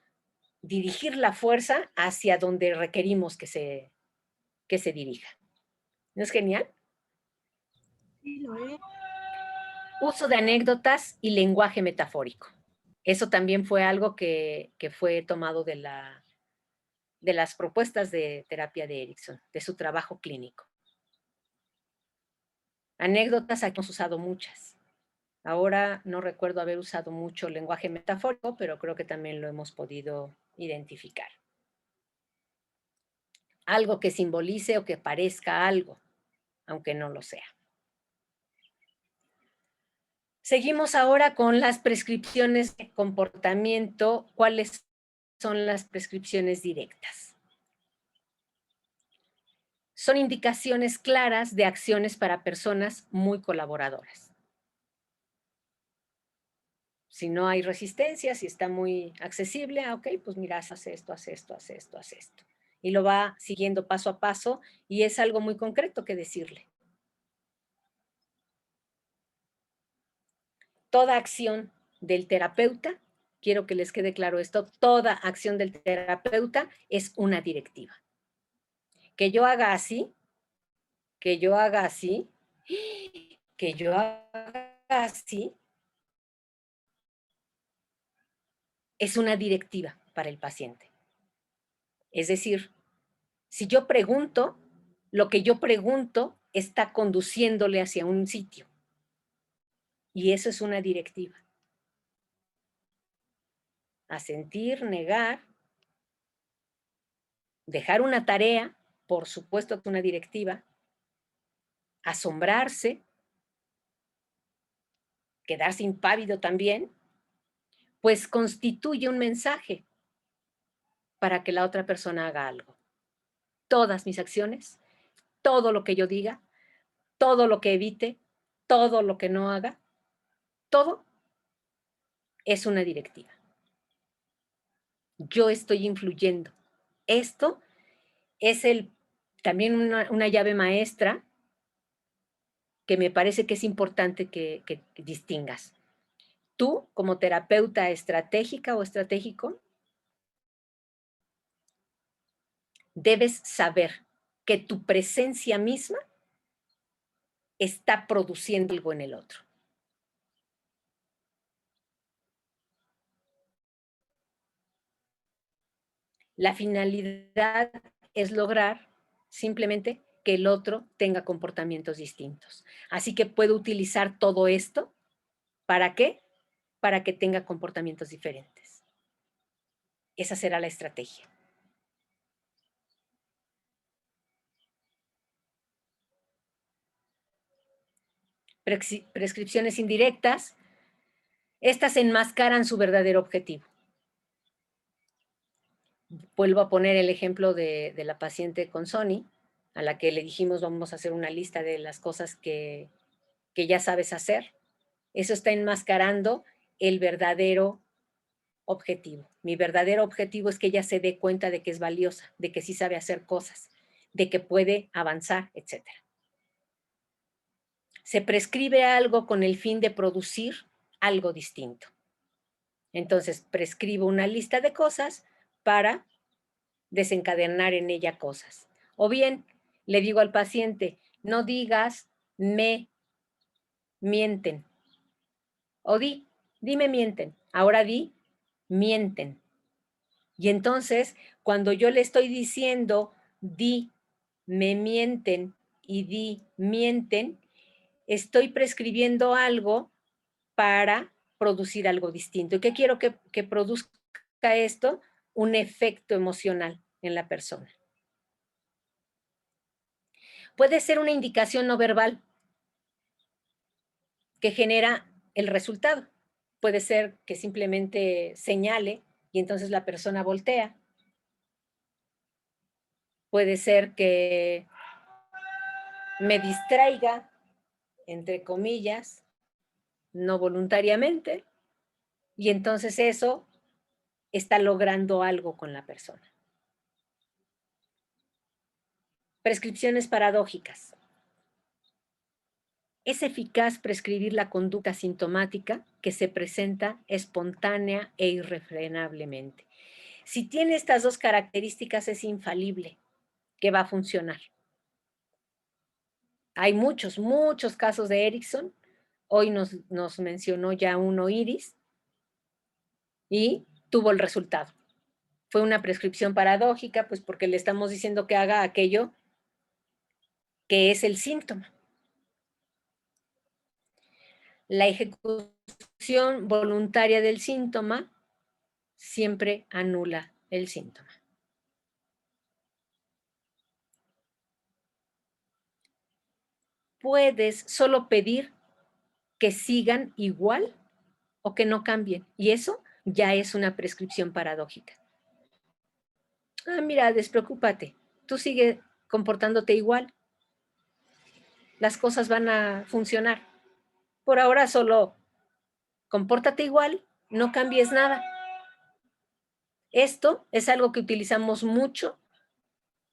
dirigir la fuerza hacia donde requerimos que se dirija. ¿No es genial? Sí, lo es. Uso de anécdotas y lenguaje metafórico. Eso también fue algo que fue tomado de las propuestas de terapia de Erikson, de su trabajo clínico. Anécdotas, aquí hemos usado muchas. Ahora no recuerdo haber usado mucho lenguaje metafórico, pero creo que también lo hemos podido identificar. Algo que simbolice o que parezca algo, aunque no lo sea. Seguimos ahora con las prescripciones de comportamiento. ¿Cuáles son las prescripciones directas? Son indicaciones claras de acciones para personas muy colaboradoras. Si no hay resistencia, si está muy accesible, ok, pues mira, haz esto, haz esto, haz esto, haz esto. Y lo va siguiendo paso a paso y es algo muy concreto que decirle. Toda acción del terapeuta, quiero que les quede claro esto, toda acción del terapeuta es una directiva. Que yo haga así, que yo haga así, que yo haga así, es una directiva para el paciente. Es decir, si yo pregunto, lo que yo pregunto está conduciéndole hacia un sitio. Y eso es una directiva. Asentir, negar, dejar una tarea, por supuesto que es una directiva, asombrarse, quedarse impávido también, pues constituye un mensaje para que la otra persona haga algo. Todas mis acciones, todo lo que yo diga, todo lo que evite, todo lo que no haga, todo es una directiva. Yo estoy influyendo. Esto es también una llave maestra que me parece que es importante que distingas. Tú, como terapeuta estratégica o estratégico, debes saber que tu presencia misma está produciendo algo en el otro. La finalidad es lograr simplemente que el otro tenga comportamientos distintos. Así que puedo utilizar todo esto, ¿para qué? Para que tenga comportamientos diferentes. Esa será la estrategia. Prescripciones indirectas, estas enmascaran su verdadero objetivo. Vuelvo a poner el ejemplo de la paciente con Sony, a la que le dijimos vamos a hacer una lista de las cosas que ya sabes hacer. Eso está enmascarando el verdadero objetivo. Mi verdadero objetivo es que ella se dé cuenta de que es valiosa, de que sí sabe hacer cosas, de que puede avanzar, etc. Se prescribe algo con el fin de producir algo distinto. Entonces, prescribo una lista de cosas para desencadenar en ella cosas. O bien, le digo al paciente, no digas me mienten. O dime mienten. Ahora di mienten. Y entonces, cuando yo le estoy diciendo di me mienten y di mienten, estoy prescribiendo algo para producir algo distinto. ¿Y qué quiero que produzca esto? Un efecto emocional en la persona. Puede ser una indicación no verbal que genera el resultado. Puede ser que simplemente señale y entonces la persona voltea. Puede ser que me distraiga, entre comillas, no voluntariamente, y entonces eso está logrando algo con la persona. Prescripciones paradójicas. Es eficaz prescribir la conducta sintomática que se presenta espontánea e irrefrenablemente. Si tiene estas dos características, es infalible que va a funcionar. Hay muchos casos de Erickson. Hoy nos mencionó ya uno Iris y tuvo el resultado. Fue una prescripción paradójica, pues porque le estamos diciendo que haga aquello que es el síntoma. La ejecución voluntaria del síntoma siempre anula el síntoma. Puedes solo pedir que sigan igual o que no cambien, y eso ya es una prescripción paradójica. Ah, mira, despreocúpate, tú sigue comportándote igual, las cosas van a funcionar. Por ahora solo compórtate igual no cambies nada. Esto es algo que utilizamos mucho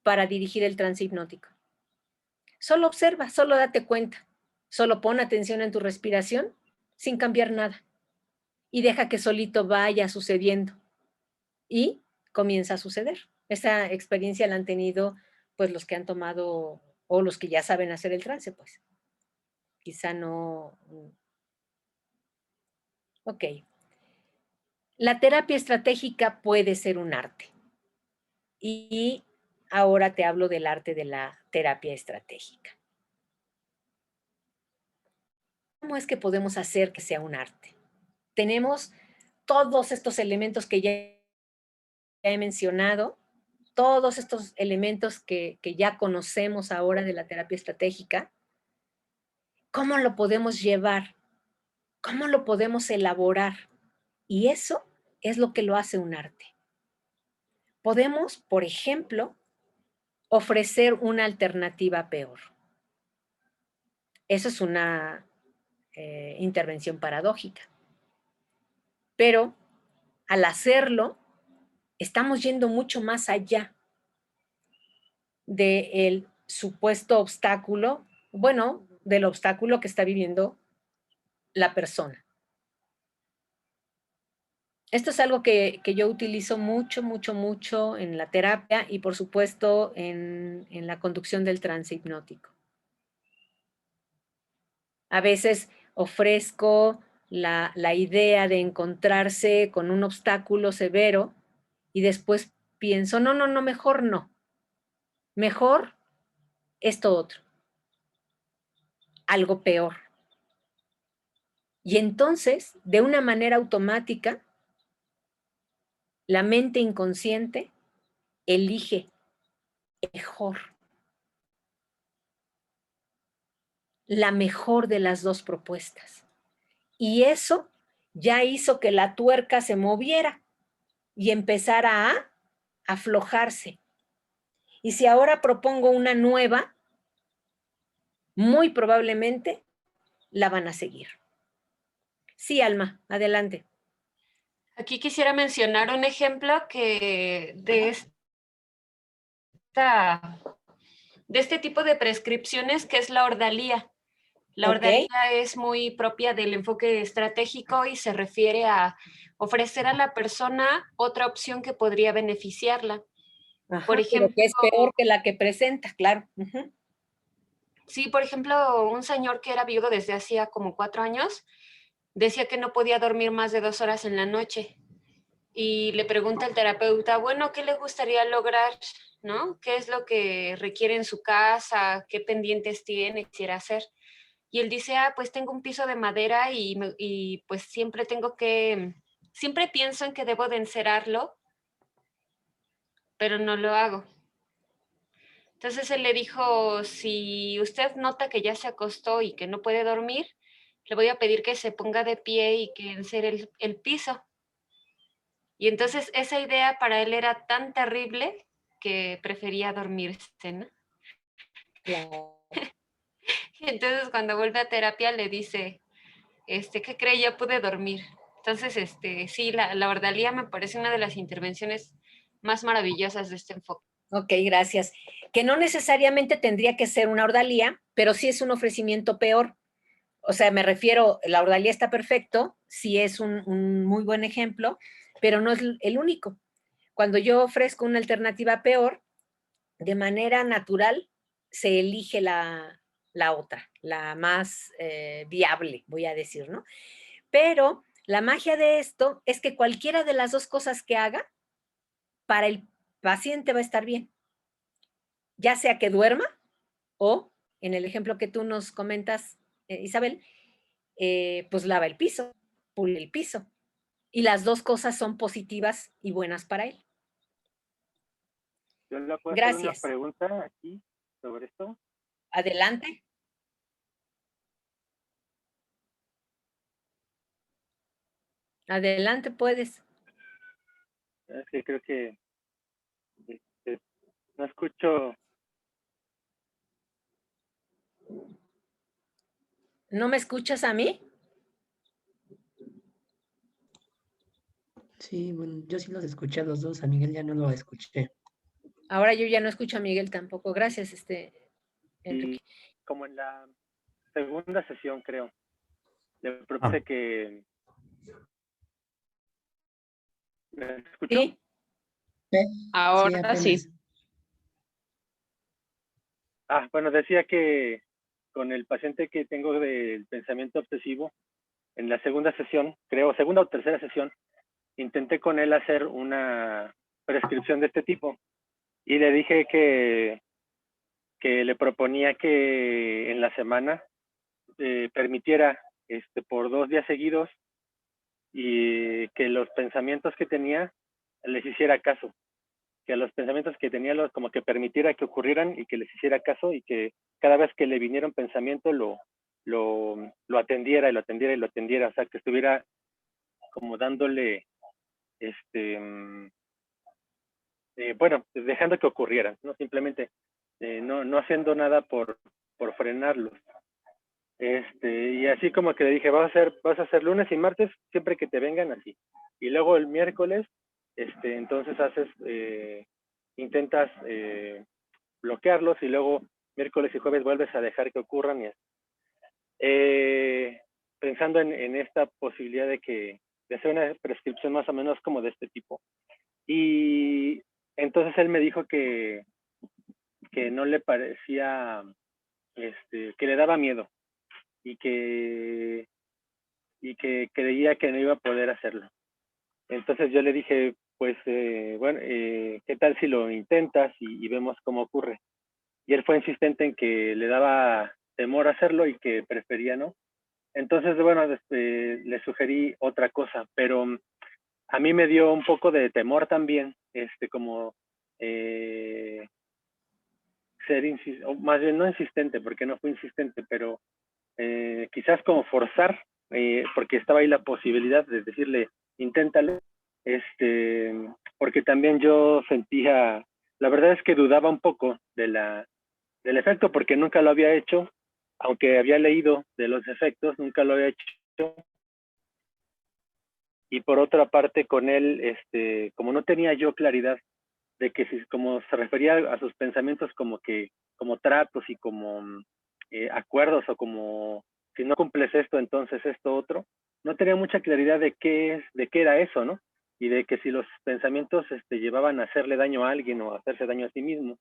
para dirigir el trance hipnótico. Solo observa, solo date cuenta, solo pon atención en tu respiración sin cambiar nada y deja que solito vaya sucediendo y comienza a suceder. Esa experiencia la han tenido pues los que han tomado o los que ya saben hacer el trance, pues. Quizá no. Ok. La terapia estratégica puede ser un arte. Y ahora te hablo del arte de la terapia estratégica. ¿Cómo es que podemos hacer que sea un arte? Tenemos todos estos elementos que ya he mencionado, todos estos elementos que ya conocemos ahora de la terapia estratégica. ¿Cómo lo podemos llevar? ¿Cómo lo podemos elaborar? Y eso es lo que lo hace un arte. Podemos, por ejemplo, ofrecer una alternativa peor. Eso es una intervención paradójica. Pero al hacerlo, estamos yendo mucho más allá del supuesto obstáculo, bueno, del obstáculo que está viviendo la persona. Esto es algo que yo utilizo mucho en la terapia y por supuesto en la conducción del trance hipnótico. A veces ofrezco la idea de encontrarse con un obstáculo severo y después pienso, no, mejor no. Mejor esto otro. Algo peor. Y entonces, de una manera automática, la mente inconsciente elige mejor. La mejor de las dos propuestas. Y eso ya hizo que la tuerca se moviera y empezara a aflojarse. Y si ahora propongo una nueva, muy probablemente la van a seguir. Sí, Alma, adelante. Aquí quisiera mencionar un ejemplo que de este tipo de prescripciones, que es la ordalía. La ordalía es muy propia del enfoque estratégico y se refiere a ofrecer a la persona otra opción que podría beneficiarla. Ajá, por ejemplo, pero que es peor que la que presenta, claro. Sí, por ejemplo, un señor que era viudo desde hacía como 4 años, decía que no podía dormir más de 2 horas en la noche. Y le pregunta al terapeuta, bueno, ¿qué le gustaría lograr? ¿No? ¿Qué es lo que requiere en su casa? ¿Qué pendientes tiene? Quisiera hacer. Y él dice, pues tengo un piso de madera y pues siempre pienso en que debo de encerarlo, pero no lo hago. Entonces él le dijo, si usted nota que ya se acostó y que no puede dormir, le voy a pedir que se ponga de pie y que encere el piso. Y entonces esa idea para él era tan terrible que prefería dormirse, ¿no? Claro. Y entonces cuando vuelve a terapia le dice, ¿qué cree? Ya pude dormir. Entonces, sí, la ordalía me parece una de las intervenciones más maravillosas de este enfoque. Ok, gracias. Que no necesariamente tendría que ser una ordalía, pero sí es un ofrecimiento peor. O sea, me refiero, la ordalía está perfecto, sí es un muy buen ejemplo, pero no es el único. Cuando yo ofrezco una alternativa peor, de manera natural se elige la otra, la más viable, voy a decir, ¿no? Pero la magia de esto es que cualquiera de las dos cosas que haga, para el paciente va a estar bien. Ya sea que duerma o, en el ejemplo que tú nos comentas, Isabel, pues lava el piso, pule el piso. Y las dos cosas son positivas y buenas para él. ¿Yo le puedo hacer una Gracias. pregunta aquí sobre esto? Adelante. Adelante, puedes. Es que creo que no escucho. ¿No me escuchas a mí? Sí, bueno, yo sí los escuché a los dos, a Miguel ya no lo escuché. Ahora yo ya no escucho a Miguel tampoco. Gracias, Enrique. Y como en la segunda sesión, creo, le Ah, propuse que... ¿Me escuchó? Sí, Sí, Ahora sí. apenas. Ah, bueno, decía que con el paciente que tengo del pensamiento obsesivo, en la segunda sesión, creo, segunda o tercera sesión, intenté con él hacer una prescripción de este tipo y le dije que le proponía que en la semana permitiera por 2 días seguidos y que los pensamientos que tenía les hiciera caso, que a los pensamientos que tenía los como que permitiera que ocurrieran y que les hiciera caso y que cada vez que le viniera un pensamiento lo atendiera y lo atendiera y lo atendiera, o sea, que estuviera como dándole, bueno, dejando que ocurrieran, no simplemente no haciendo nada por frenarlos. Y así como que le dije, vas a hacer lunes y martes siempre que te vengan así. Y luego el miércoles, entonces intentas bloquearlos y luego miércoles y jueves vuelves a dejar que ocurran y así. Pensando en esta posibilidad de hacer una prescripción más o menos como de este tipo. Y entonces él me dijo que no le parecía, que le daba miedo y que creía que no iba a poder hacerlo. Entonces yo le dije, pues, bueno, ¿qué tal si lo intentas y vemos cómo ocurre? Y él fue insistente en que le daba temor hacerlo y que prefería no. Entonces, bueno, le sugerí otra cosa, pero a mí me dio un poco de temor también, como ser insistente, o más bien no insistente, porque no fue insistente, pero quizás como forzar, porque estaba ahí la posibilidad de decirle, inténtalo, porque también yo sentía, la verdad es que dudaba un poco del efecto, porque nunca lo había hecho, aunque había leído de los efectos, nunca lo había hecho. Y por otra parte, con él, como no tenía yo claridad de que si, como se refería a sus pensamientos como tratos y como acuerdos o como si no cumples esto, entonces esto otro, no tenía mucha claridad de qué era eso, ¿no? Y de que si los pensamientos llevaban a hacerle daño a alguien o a hacerse daño a sí mismo.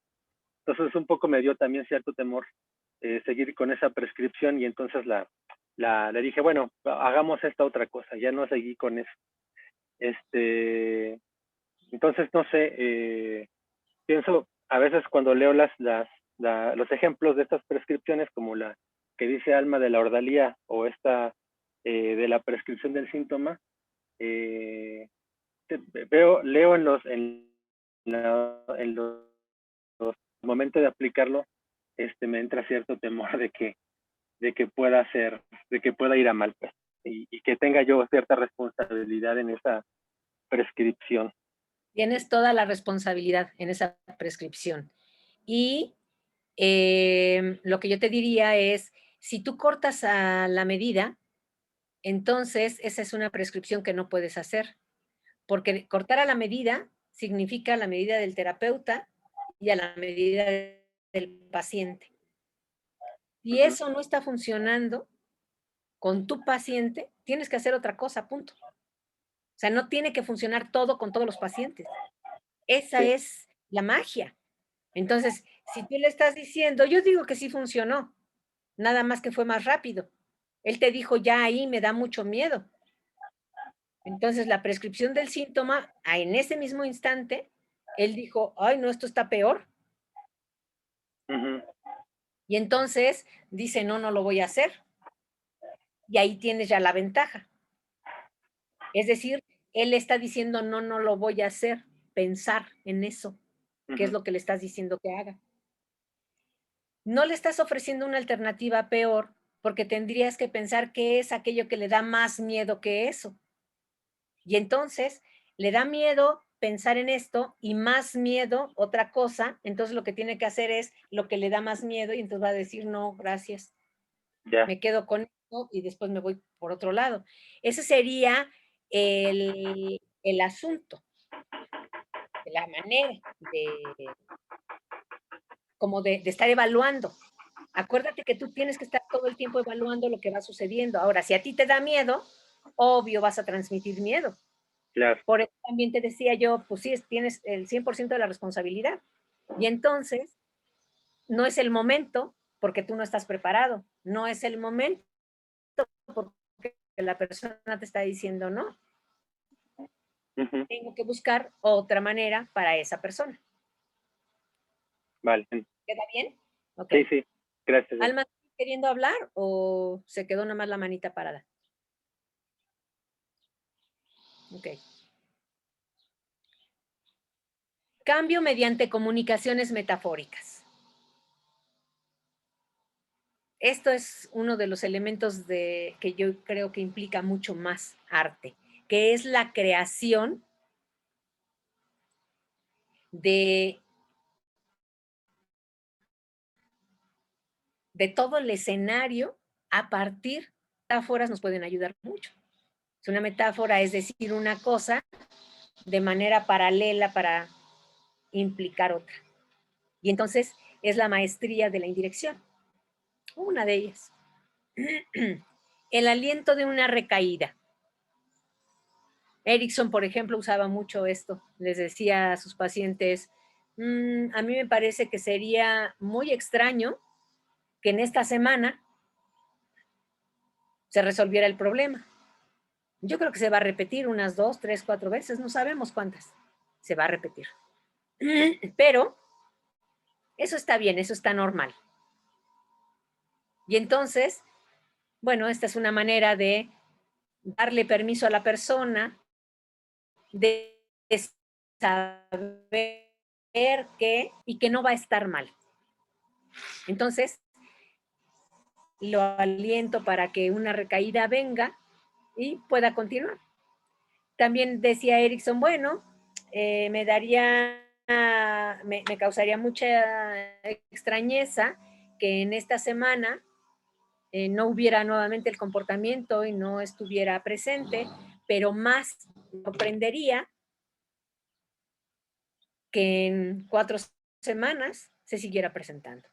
Entonces un poco me dio también cierto temor seguir con esa prescripción y entonces le dije, bueno, hagamos esta otra cosa, ya no seguí con eso. Entonces, no sé, pienso a veces cuando leo los ejemplos de estas prescripciones, como la que dice Alma de la ordalía o esta de la prescripción del síntoma, leo en los momentos de aplicarlo, me entra cierto temor de que pueda ir a mal, pues, y que tenga yo cierta responsabilidad en esa prescripción. tienes toda la responsabilidad en esa prescripción. Y lo que yo te diría es, si tú cortas a la medida, entonces esa es una prescripción que no puedes hacer, porque cortar a la medida significa la medida del terapeuta y a la medida del paciente. Si eso no está funcionando con tu paciente, tienes que hacer otra cosa, punto. O sea, no tiene que funcionar todo con todos los pacientes. Esa Sí. es la magia. Entonces, si tú le estás diciendo, yo digo que sí funcionó, nada más que fue más rápido. Él te dijo, ya ahí me da mucho miedo. Entonces, la prescripción del síntoma, en ese mismo instante, él dijo, ay, no, esto está peor. Uh-huh. Y entonces dice, no, no lo voy a hacer. Y ahí tienes ya la ventaja. Es decir, él está diciendo, no, no lo voy a hacer, pensar en eso, que es lo que le estás diciendo que haga. No le estás ofreciendo una alternativa peor, porque tendrías que pensar qué es aquello que le da más miedo que eso. Y entonces le da miedo pensar en esto y más miedo otra cosa, entonces lo que tiene que hacer es lo que le da más miedo y entonces va a decir, no, gracias, me quedo con esto y después me voy por otro lado. Ese sería el el asunto, de la manera de estar evaluando. Acuérdate que tú tienes que estar todo el tiempo evaluando lo que va sucediendo. Ahora, si a ti te da miedo, obvio vas a transmitir miedo. Claro. Por eso también te decía yo, pues sí, tienes el 100% de la responsabilidad. Y entonces, no es el momento porque tú no estás preparado. No es el momento porque la persona te está diciendo no. Ujú. Tengo que buscar otra manera para esa persona. Vale. ¿Queda bien? Ok. Sí, sí. Gracias. ¿Alma queriendo hablar o se quedó nada más la manita parada? Ok. Cambio mediante comunicaciones metafóricas. Esto es uno de los elementos que yo creo que implica mucho más arte, que es la creación de todo el escenario a partir de metáforas nos pueden ayudar mucho. Una metáfora es decir una cosa de manera paralela para implicar otra. Y entonces es la maestría de la indirección. Una de ellas. El aliento de una recaída. Erickson, por ejemplo, usaba mucho esto. Les decía a sus pacientes, a mí me parece que sería muy extraño que en esta semana se resolviera el problema. Yo creo que se va a repetir unas 2, 3, 4 veces, no sabemos cuántas. Se va a repetir. Pero eso está bien, eso está normal. Y entonces, bueno, esta es una manera de darle permiso a la persona de saber y que no va a estar mal. Entonces, lo aliento para que una recaída venga y pueda continuar. También decía Erickson, bueno, me causaría mucha extrañeza que en esta semana no hubiera nuevamente el comportamiento y no estuviera presente, pero más me sorprendería que en 4 semanas se siguiera presentando.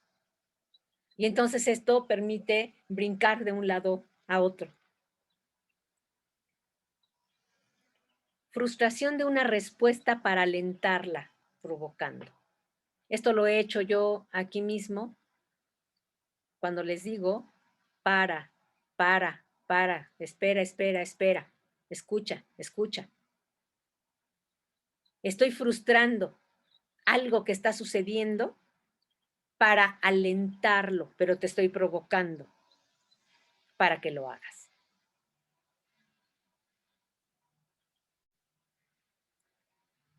Y entonces esto permite brincar de un lado a otro. Frustración de una respuesta para alentarla, provocando. Esto lo he hecho yo aquí mismo cuando les digo, para, espera, escucha. Estoy frustrando algo que está sucediendo para alentarlo, pero te estoy provocando para que lo hagas.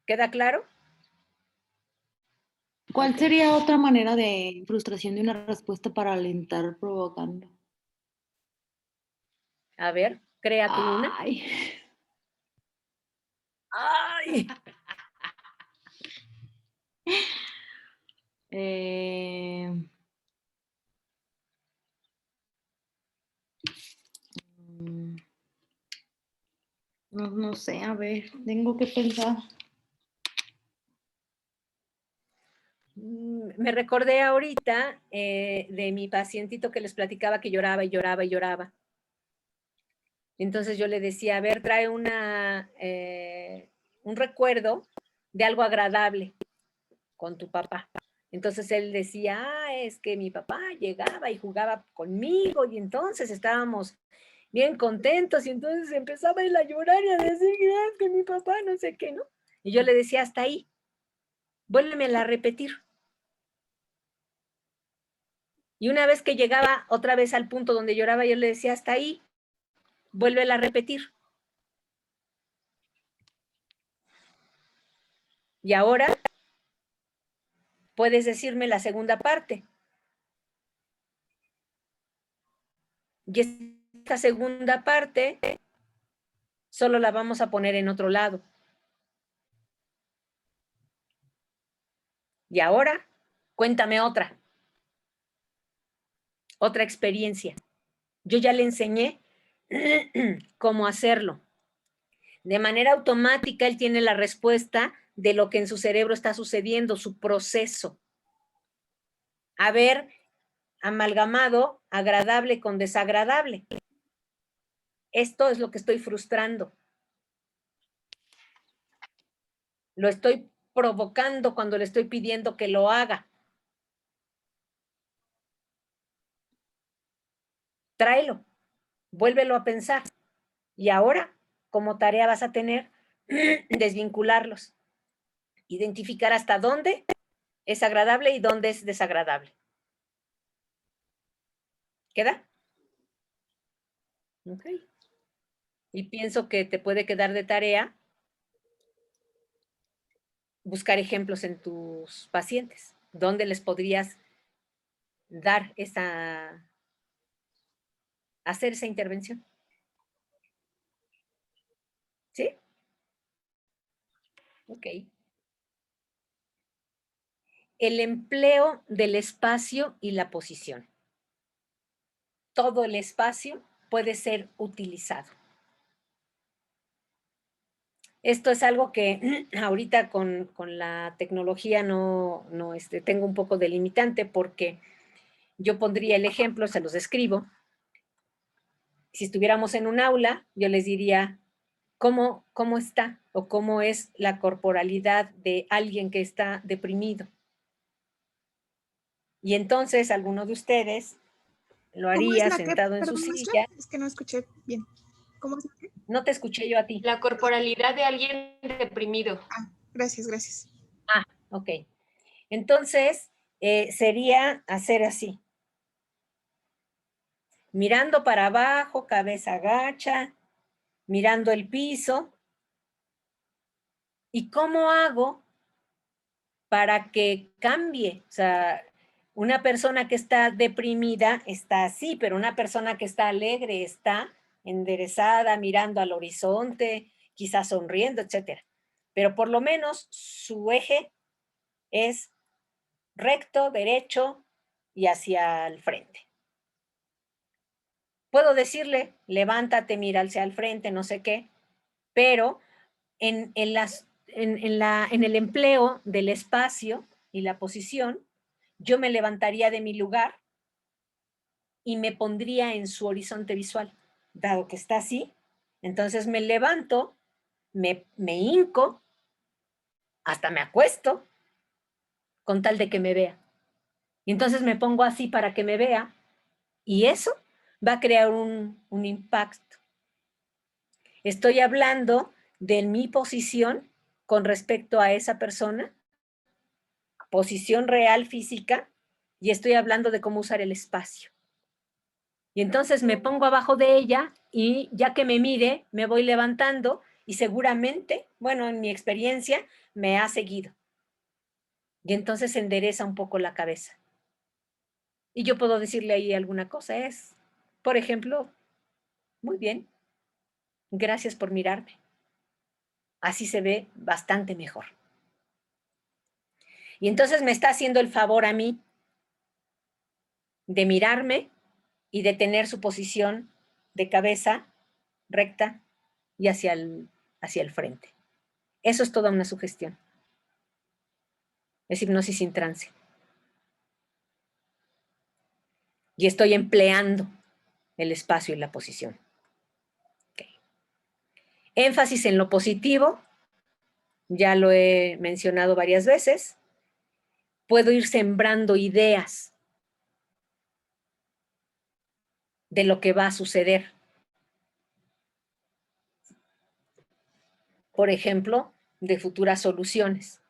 ¿Queda claro? ¿Cuál sería otra manera de frustración de una respuesta para alentar provocando? A ver, crea tú una. Ay. ¡Ay! No sé, a ver, tengo que pensar. Me recordé ahorita de mi pacientito que les platicaba que lloraba y lloraba y lloraba. Entonces yo le decía, a ver, trae un recuerdo de algo agradable con tu papá. Entonces él decía, es que mi papá llegaba y jugaba conmigo y entonces estábamos bien contentos y entonces empezaba él a llorar y a decir, gracias que mi papá no sé qué, ¿no? Y yo le decía, hasta ahí, vuélvemela a repetir. Y una vez que llegaba otra vez al punto donde lloraba, yo le decía, hasta ahí, vuélvela a repetir. Y ahora puedes decirme la segunda parte. Y esta segunda parte solo la vamos a poner en otro lado. Y ahora, cuéntame otra experiencia. Yo ya le enseñé cómo hacerlo. De manera automática, él tiene la respuesta de lo que en su cerebro está sucediendo, su proceso. Haber amalgamado agradable con desagradable. Esto es lo que estoy frustrando. Lo estoy provocando cuando le estoy pidiendo que lo haga. Tráelo, vuélvelo a pensar. Y ahora, como tarea vas a tener, desvincularlos. Identificar hasta dónde es agradable y dónde es desagradable. ¿Queda? Ok. Y pienso que te puede quedar de tarea buscar ejemplos en tus pacientes, donde les podrías dar hacer esa intervención. ¿Sí? Ok. El empleo del espacio y la posición. Todo el espacio puede ser utilizado. Esto es algo que ahorita con la tecnología no tengo un poco de limitante, porque yo pondría el ejemplo, se los describo. Si estuviéramos en un aula, yo les diría cómo está o cómo es la corporalidad de alguien que está deprimido. Y entonces alguno de ustedes lo haría sentado en su silla. Es que no escuché bien. ¿Cómo es la qué? No te escuché yo a ti. La corporalidad de alguien deprimido. Ah, gracias. Ah, ok. Entonces, sería hacer así. Mirando para abajo, cabeza agacha, mirando el piso. ¿Y cómo hago para que cambie? O sea, una persona que está deprimida está así, pero una persona que está alegre está enderezada, mirando al horizonte, quizás sonriendo, etcétera. Pero por lo menos su eje es recto, derecho y hacia el frente. Puedo decirle, levántate, mira hacia el frente, no sé qué, pero en el empleo del espacio y la posición, yo me levantaría de mi lugar y me pondría en su horizonte visual. Dado que está así, entonces me levanto, me hinco, hasta me acuesto, con tal de que me vea. Y entonces me pongo así para que me vea, y eso va a crear un impacto. Estoy hablando de mi posición con respecto a esa persona, posición real física, y estoy hablando de cómo usar el espacio. Y entonces me pongo abajo de ella y ya que me mire, me voy levantando y seguramente, bueno, en mi experiencia, me ha seguido. Y entonces endereza un poco la cabeza. Y yo puedo decirle ahí alguna cosa, por ejemplo, muy bien, gracias por mirarme. Así se ve bastante mejor. Y entonces me está haciendo el favor a mí de mirarme y de tener su posición de cabeza recta y hacia el frente. Eso es toda una sugestión. Es hipnosis sin trance. Y estoy empleando el espacio y la posición. Okay. Énfasis en lo positivo, ya lo he mencionado varias veces. Puedo ir sembrando ideas de lo que va a suceder. Por ejemplo, de futuras soluciones.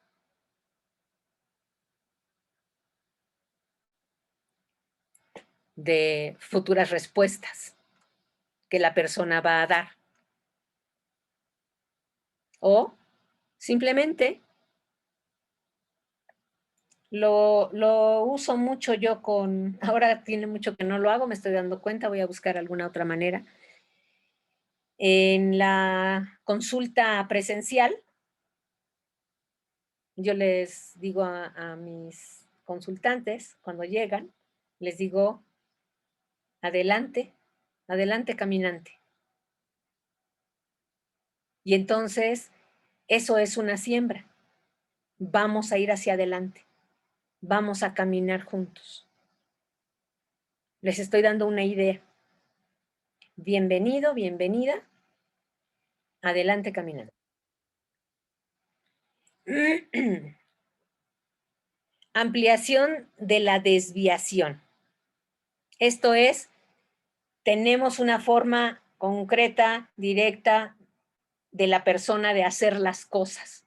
De futuras respuestas que la persona va a dar. O simplemente lo uso mucho yo ahora tiene mucho que no lo hago, me estoy dando cuenta, voy a buscar alguna otra manera. En la consulta presencial, yo les digo a mis consultantes, cuando llegan, les digo, adelante, adelante caminante. Y entonces, eso es una siembra. Vamos a ir hacia adelante. Vamos a caminar juntos. Les estoy dando una idea. Bienvenido, bienvenida. Adelante caminando. Ampliación de la desviación. Esto es, tenemos una forma concreta, directa de la persona de hacer las cosas.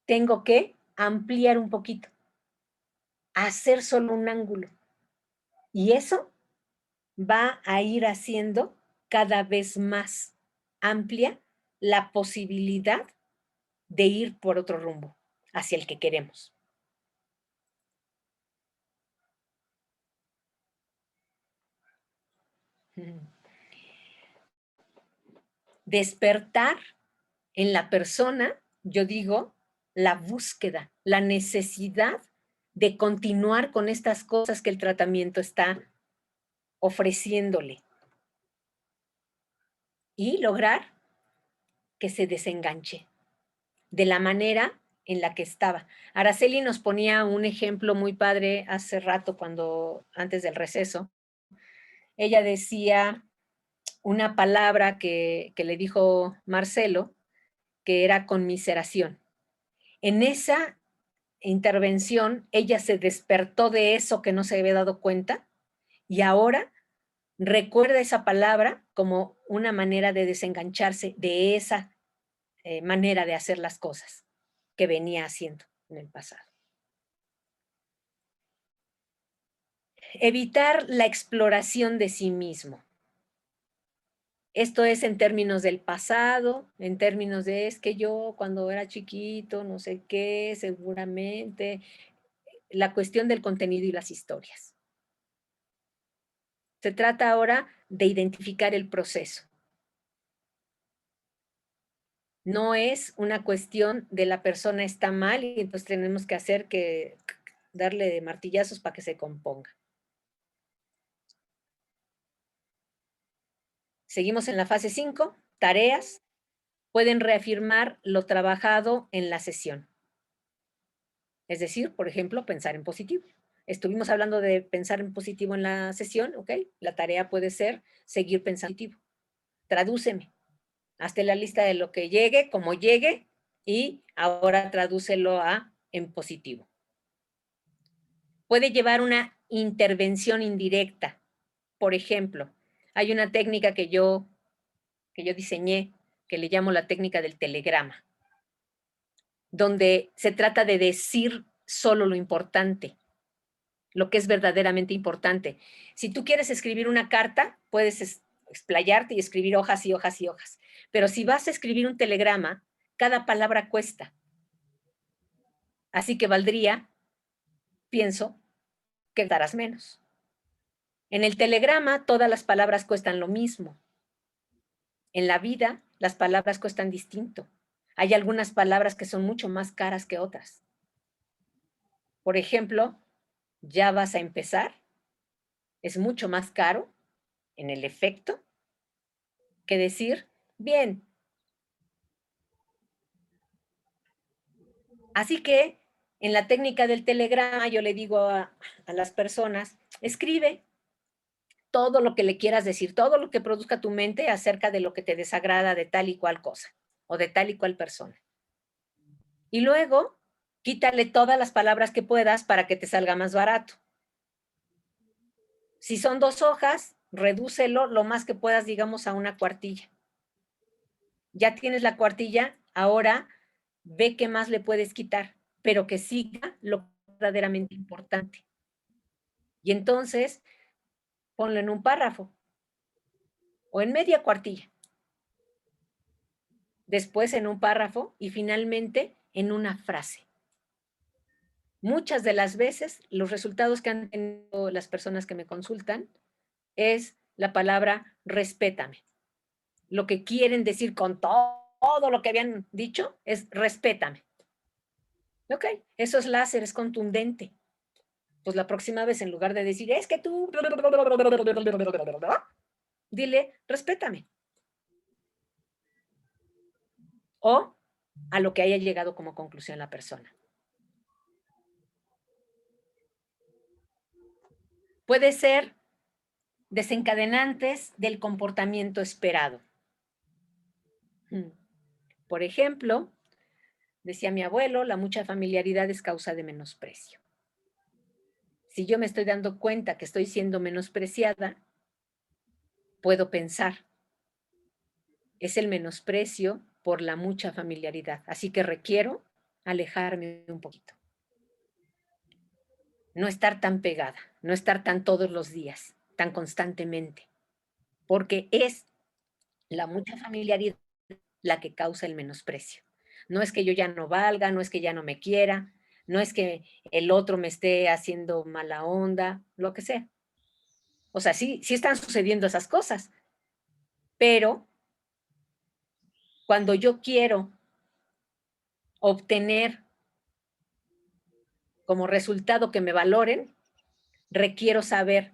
Tengo que ampliar un poquito, hacer solo un ángulo. Y eso va a ir haciendo cada vez más amplia la posibilidad de ir por otro rumbo, hacia el que queremos. Despertar en la persona, yo digo, la búsqueda, la necesidad de continuar con estas cosas que el tratamiento está ofreciéndole y lograr que se desenganche de la manera en la que estaba. Araceli nos ponía un ejemplo muy padre hace rato, antes del receso. Ella decía una palabra que le dijo Marcelo, que era conmiseración. En esa intervención, ella se despertó de eso que no se había dado cuenta y ahora recuerda esa palabra como una manera de desengancharse de esa manera de hacer las cosas que venía haciendo en el pasado. Evitar la exploración de sí mismo. Esto es en términos del pasado, en términos de es que yo cuando era chiquito, no sé qué, seguramente, la cuestión del contenido y las historias. Se trata ahora de identificar el proceso. No es una cuestión de la persona está mal y entonces tenemos que darle martillazos para que se componga. Seguimos en la fase 5, tareas. Pueden reafirmar lo trabajado en la sesión. Es decir, por ejemplo, pensar en positivo. Estuvimos hablando de pensar en positivo en la sesión, ¿ok? La tarea puede ser seguir pensando en positivo. Tradúceme. Hazte la lista de lo que llegue, como llegue, y ahora tradúcelo en positivo. Puede llevar una intervención indirecta. Por ejemplo, hay una técnica que yo diseñé, que le llamo la técnica del telegrama, donde se trata de decir solo lo importante, lo que es verdaderamente importante. Si tú quieres escribir una carta, puedes explayarte y escribir hojas y hojas y hojas. Pero si vas a escribir un telegrama, cada palabra cuesta. Así que valdría, pienso, que darás menos. En el telegrama, todas las palabras cuestan lo mismo. En la vida, las palabras cuestan distinto. Hay algunas palabras que son mucho más caras que otras. Por ejemplo, ya vas a empezar. Es mucho más caro en el efecto que decir, bien. Así que en la técnica del telegrama yo le digo a las personas, escribe todo lo que le quieras decir, todo lo que produzca tu mente acerca de lo que te desagrada de tal y cual cosa o de tal y cual persona. Y luego, quítale todas las palabras que puedas para que te salga más barato. Si son 2 hojas, redúcelo lo más que puedas, digamos, a una cuartilla. Ya tienes la cuartilla, ahora ve qué más le puedes quitar, pero que siga lo verdaderamente importante. Y entonces, ponlo en un párrafo o en media cuartilla. Después en un párrafo y finalmente en una frase. Muchas de las veces, los resultados que han tenido las personas que me consultan es la palabra respétame. Lo que quieren decir con todo lo que habían dicho es respétame. Ok, eso es láser, es contundente. Pues la próxima vez, en lugar de decir, es que tú, dile, respétame. o a lo que haya llegado como conclusión la persona. Puede ser desencadenantes del comportamiento esperado. Por ejemplo, decía mi abuelo, la mucha familiaridad es causa de menosprecio. Si yo me estoy dando cuenta que estoy siendo menospreciada, puedo pensar, es el menosprecio por la mucha familiaridad, así que requiero alejarme un poquito. No estar tan pegada, no estar tan todos los días, tan constantemente, porque es la mucha familiaridad la que causa el menosprecio. No es que yo ya no valga, no es que ya no me quiera, no es que el otro me esté haciendo mala onda, lo que sea. O sea, sí están sucediendo esas cosas, pero cuando yo quiero obtener como resultado que me valoren, requiero saber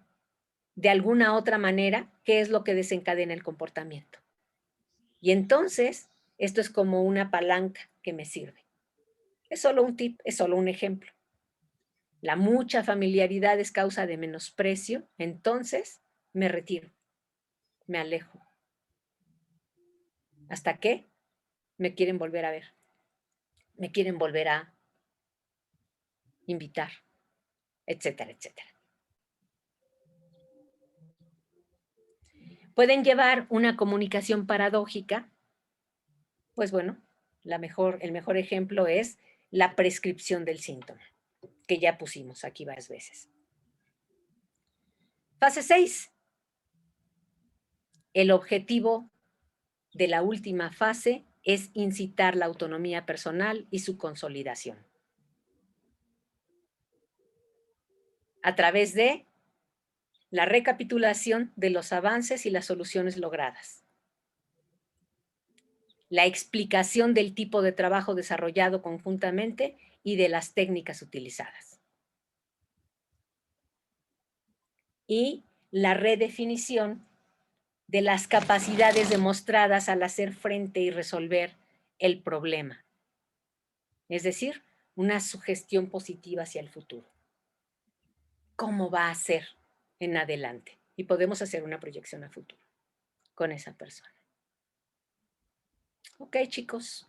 de alguna otra manera qué es lo que desencadena el comportamiento. Y entonces, esto es como una palanca que me sirve. Es solo un tip, es solo un ejemplo. La mucha familiaridad es causa de menosprecio, entonces me retiro, me alejo. ¿Hasta qué? Me quieren volver a ver, me quieren volver a invitar, etcétera, etcétera. Pueden llevar una comunicación paradójica. Pues bueno, el mejor ejemplo es la prescripción del síntoma, que ya pusimos aquí varias veces. Fase 6. El objetivo de la última fase es incitar la autonomía personal y su consolidación. A través de la recapitulación de los avances y las soluciones logradas. La explicación del tipo de trabajo desarrollado conjuntamente y de las técnicas utilizadas. Y la redefinición de las capacidades demostradas al hacer frente y resolver el problema. Es decir, una sugestión positiva hacia el futuro. ¿Cómo va a ser en adelante? Y podemos hacer una proyección a futuro con esa persona. Ok, chicos.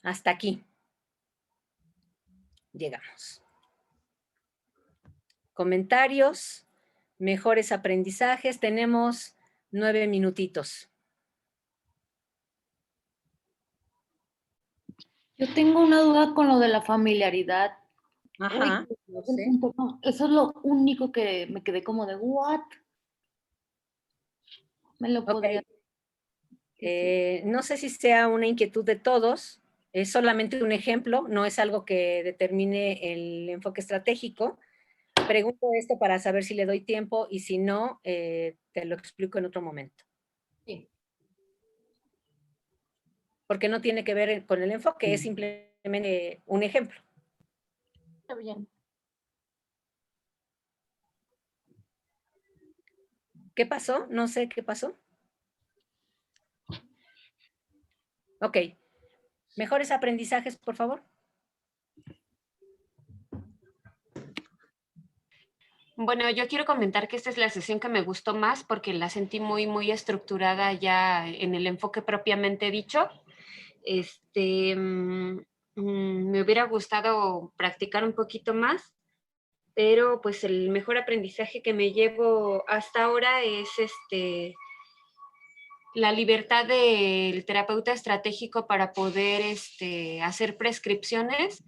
Hasta aquí llegamos. Comentarios, mejores aprendizajes. Tenemos 9 minutitos. Yo tengo una duda con lo de la familiaridad. Ajá, Uy, no sé. eso es lo único que me quedé como de, ¿what? ¿Me lo podría No sé si sea una inquietud de todos, es solamente un ejemplo, no es algo que determine el enfoque estratégico. Pregunto esto para saber si le doy tiempo y si no, te lo explico en otro momento. Sí. Porque no tiene que ver con el enfoque, es simplemente un ejemplo. Está bien. ¿Qué pasó? No sé qué pasó. Ok. Mejores aprendizajes, por favor. Bueno, yo quiero comentar que esta es la sesión que me gustó más porque la sentí muy estructurada ya en el enfoque propiamente dicho. Me hubiera gustado practicar un poquito más, pero pues el mejor aprendizaje que me llevo hasta ahora es la libertad del terapeuta estratégico para poder hacer prescripciones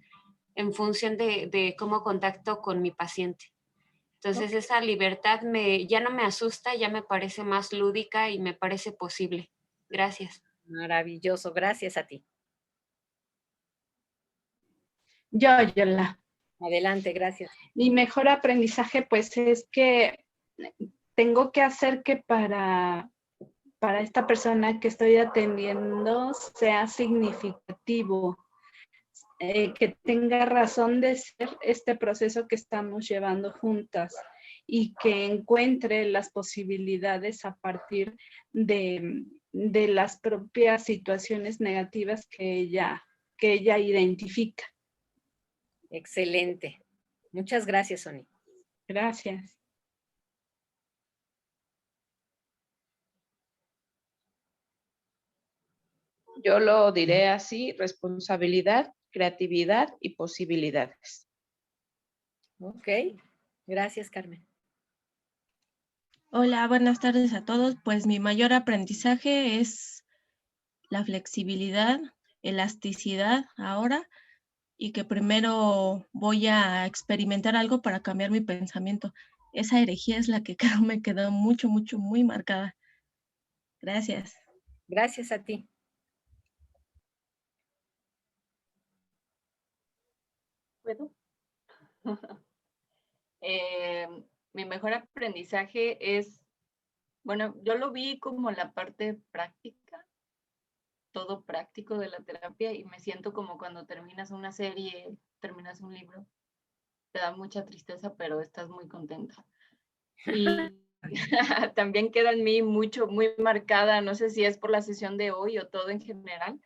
en función de cómo contacto con mi paciente. Entonces esa libertad ya no me asusta, ya me parece más lúdica y me parece posible. Gracias. Maravilloso, gracias a ti. Yola. Adelante, gracias. Mi mejor aprendizaje pues es que tengo que hacer que para esta persona que estoy atendiendo sea significativo, que tenga razón de ser este proceso que estamos llevando juntas y que encuentre las posibilidades a partir de las propias situaciones negativas que ella identifica. Excelente. Muchas gracias, Sonia. Gracias. Yo lo diré así: responsabilidad, creatividad y posibilidades. Ok. Gracias, Carmen. Hola, buenas tardes a todos. Pues mi mayor aprendizaje es la flexibilidad, elasticidad ahora, y que primero voy a experimentar algo para cambiar mi pensamiento. Esa herejía es la que creo me quedó mucho, muy marcada. Gracias. Gracias a ti. ¿Puedo? Mi mejor aprendizaje es, bueno, yo lo vi como la parte práctica, todo práctico de la terapia, y me siento como cuando terminas una serie, terminas un libro, te da mucha tristeza, pero estás muy contenta. Y también queda en mí muy marcada, no sé si es por la sesión de hoy o todo en general,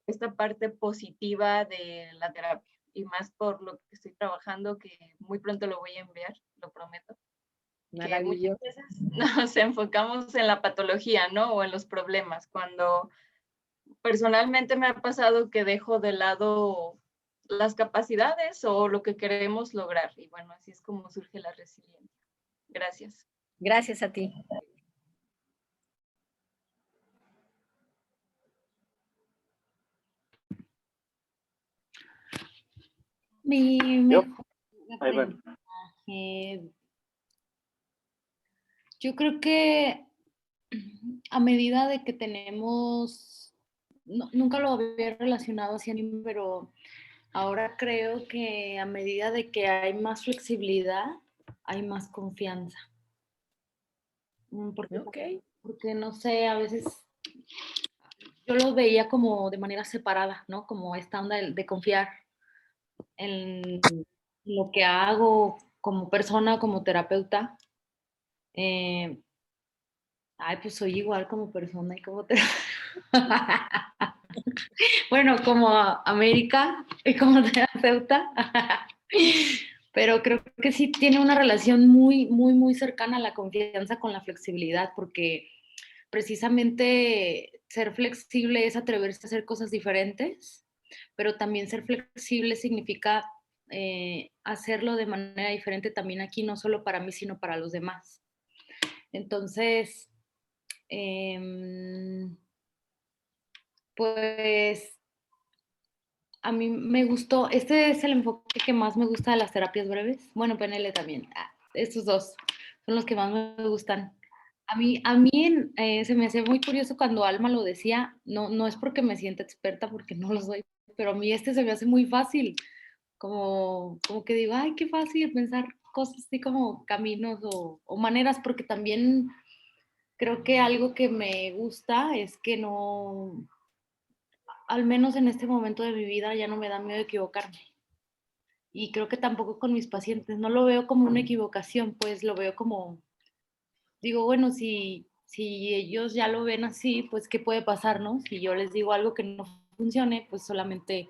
esta parte positiva de la terapia, y más por lo que estoy trabajando, que muy pronto lo voy a enviar, lo prometo. Que muchas veces nos enfocamos en la patología, ¿no? O en los problemas, cuando personalmente me ha pasado que dejo de lado las capacidades o lo que queremos lograr. Y bueno, así es como surge la resiliencia. Gracias. Gracias a ti. Mi mejor aprendizaje, yo creo que a medida de que tenemos, nunca lo había relacionado así, pero ahora creo que a medida de que hay más flexibilidad, hay más confianza. Porque no sé, a veces yo lo veía como de manera separada, ¿no? Como esta onda de confiar en lo que hago como persona, como terapeuta. Pues soy igual como persona y como terapeuta. Bueno, como América y como terapeuta. Pero creo que sí tiene una relación muy cercana a la confianza con la flexibilidad, porque precisamente ser flexible es atreverse a hacer cosas diferentes, pero también ser flexible significa hacerlo de manera diferente también aquí, no solo para mí, sino para los demás. Entonces, pues a mí me gustó, este es el enfoque que más me gusta de las terapias breves. Bueno, PNL también. Estos dos son los que más me gustan. A mí se me hace muy curioso cuando Alma lo decía, no es porque me sienta experta, porque no lo soy, pero a mí se me hace muy fácil, como que digo, ay, qué fácil pensar cosas así como caminos o maneras, porque también creo que algo que me gusta es que no, al menos en este momento de mi vida, ya no me da miedo equivocarme. Y creo que tampoco con mis pacientes, no lo veo como una equivocación, pues lo veo como, digo, bueno, si ellos ya lo ven así, pues ¿qué puede pasar, no? Si yo les digo algo que no funcione, pues solamente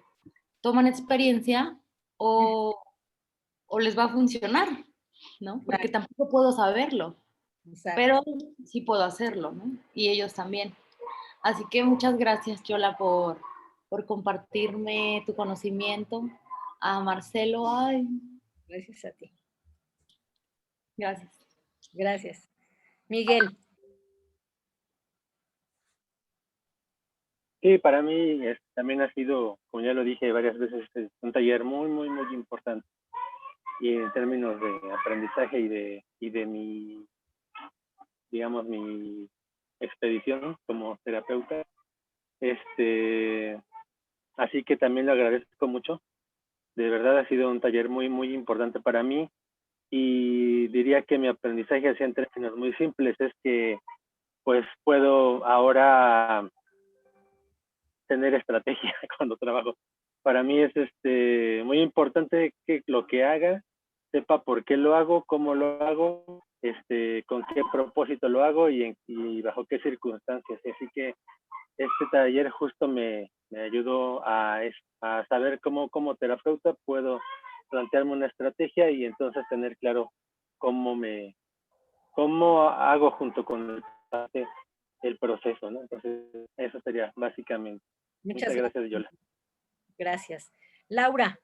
toman experiencia o les va a funcionar, ¿no? Porque tampoco puedo saberlo, pero sí puedo hacerlo, ¿no? Y ellos también. Así que muchas gracias, Yola, por compartirme tu conocimiento. A Marcelo, ay. Gracias a ti. Gracias. Gracias. Miguel. Sí, para mí también ha sido, como ya lo dije varias veces, un taller muy importante. Y en términos de aprendizaje y de mi, digamos, mi expedición como terapeuta. Así que también lo agradezco mucho. De verdad ha sido un taller muy importante para mí, y diría que mi aprendizaje, así en términos muy simples, es que pues puedo ahora tener estrategia cuando trabajo. Para mí es muy importante que lo que haga sepa por qué lo hago, cómo lo hago con qué propósito lo hago y bajo qué circunstancias. Así que este taller justo me ayudó a saber cómo como terapeuta puedo plantearme una estrategia y entonces tener claro cómo hago junto con el paciente el proceso, ¿no? Entonces, eso sería básicamente. Muchas gracias, Yola. Gracias. Laura.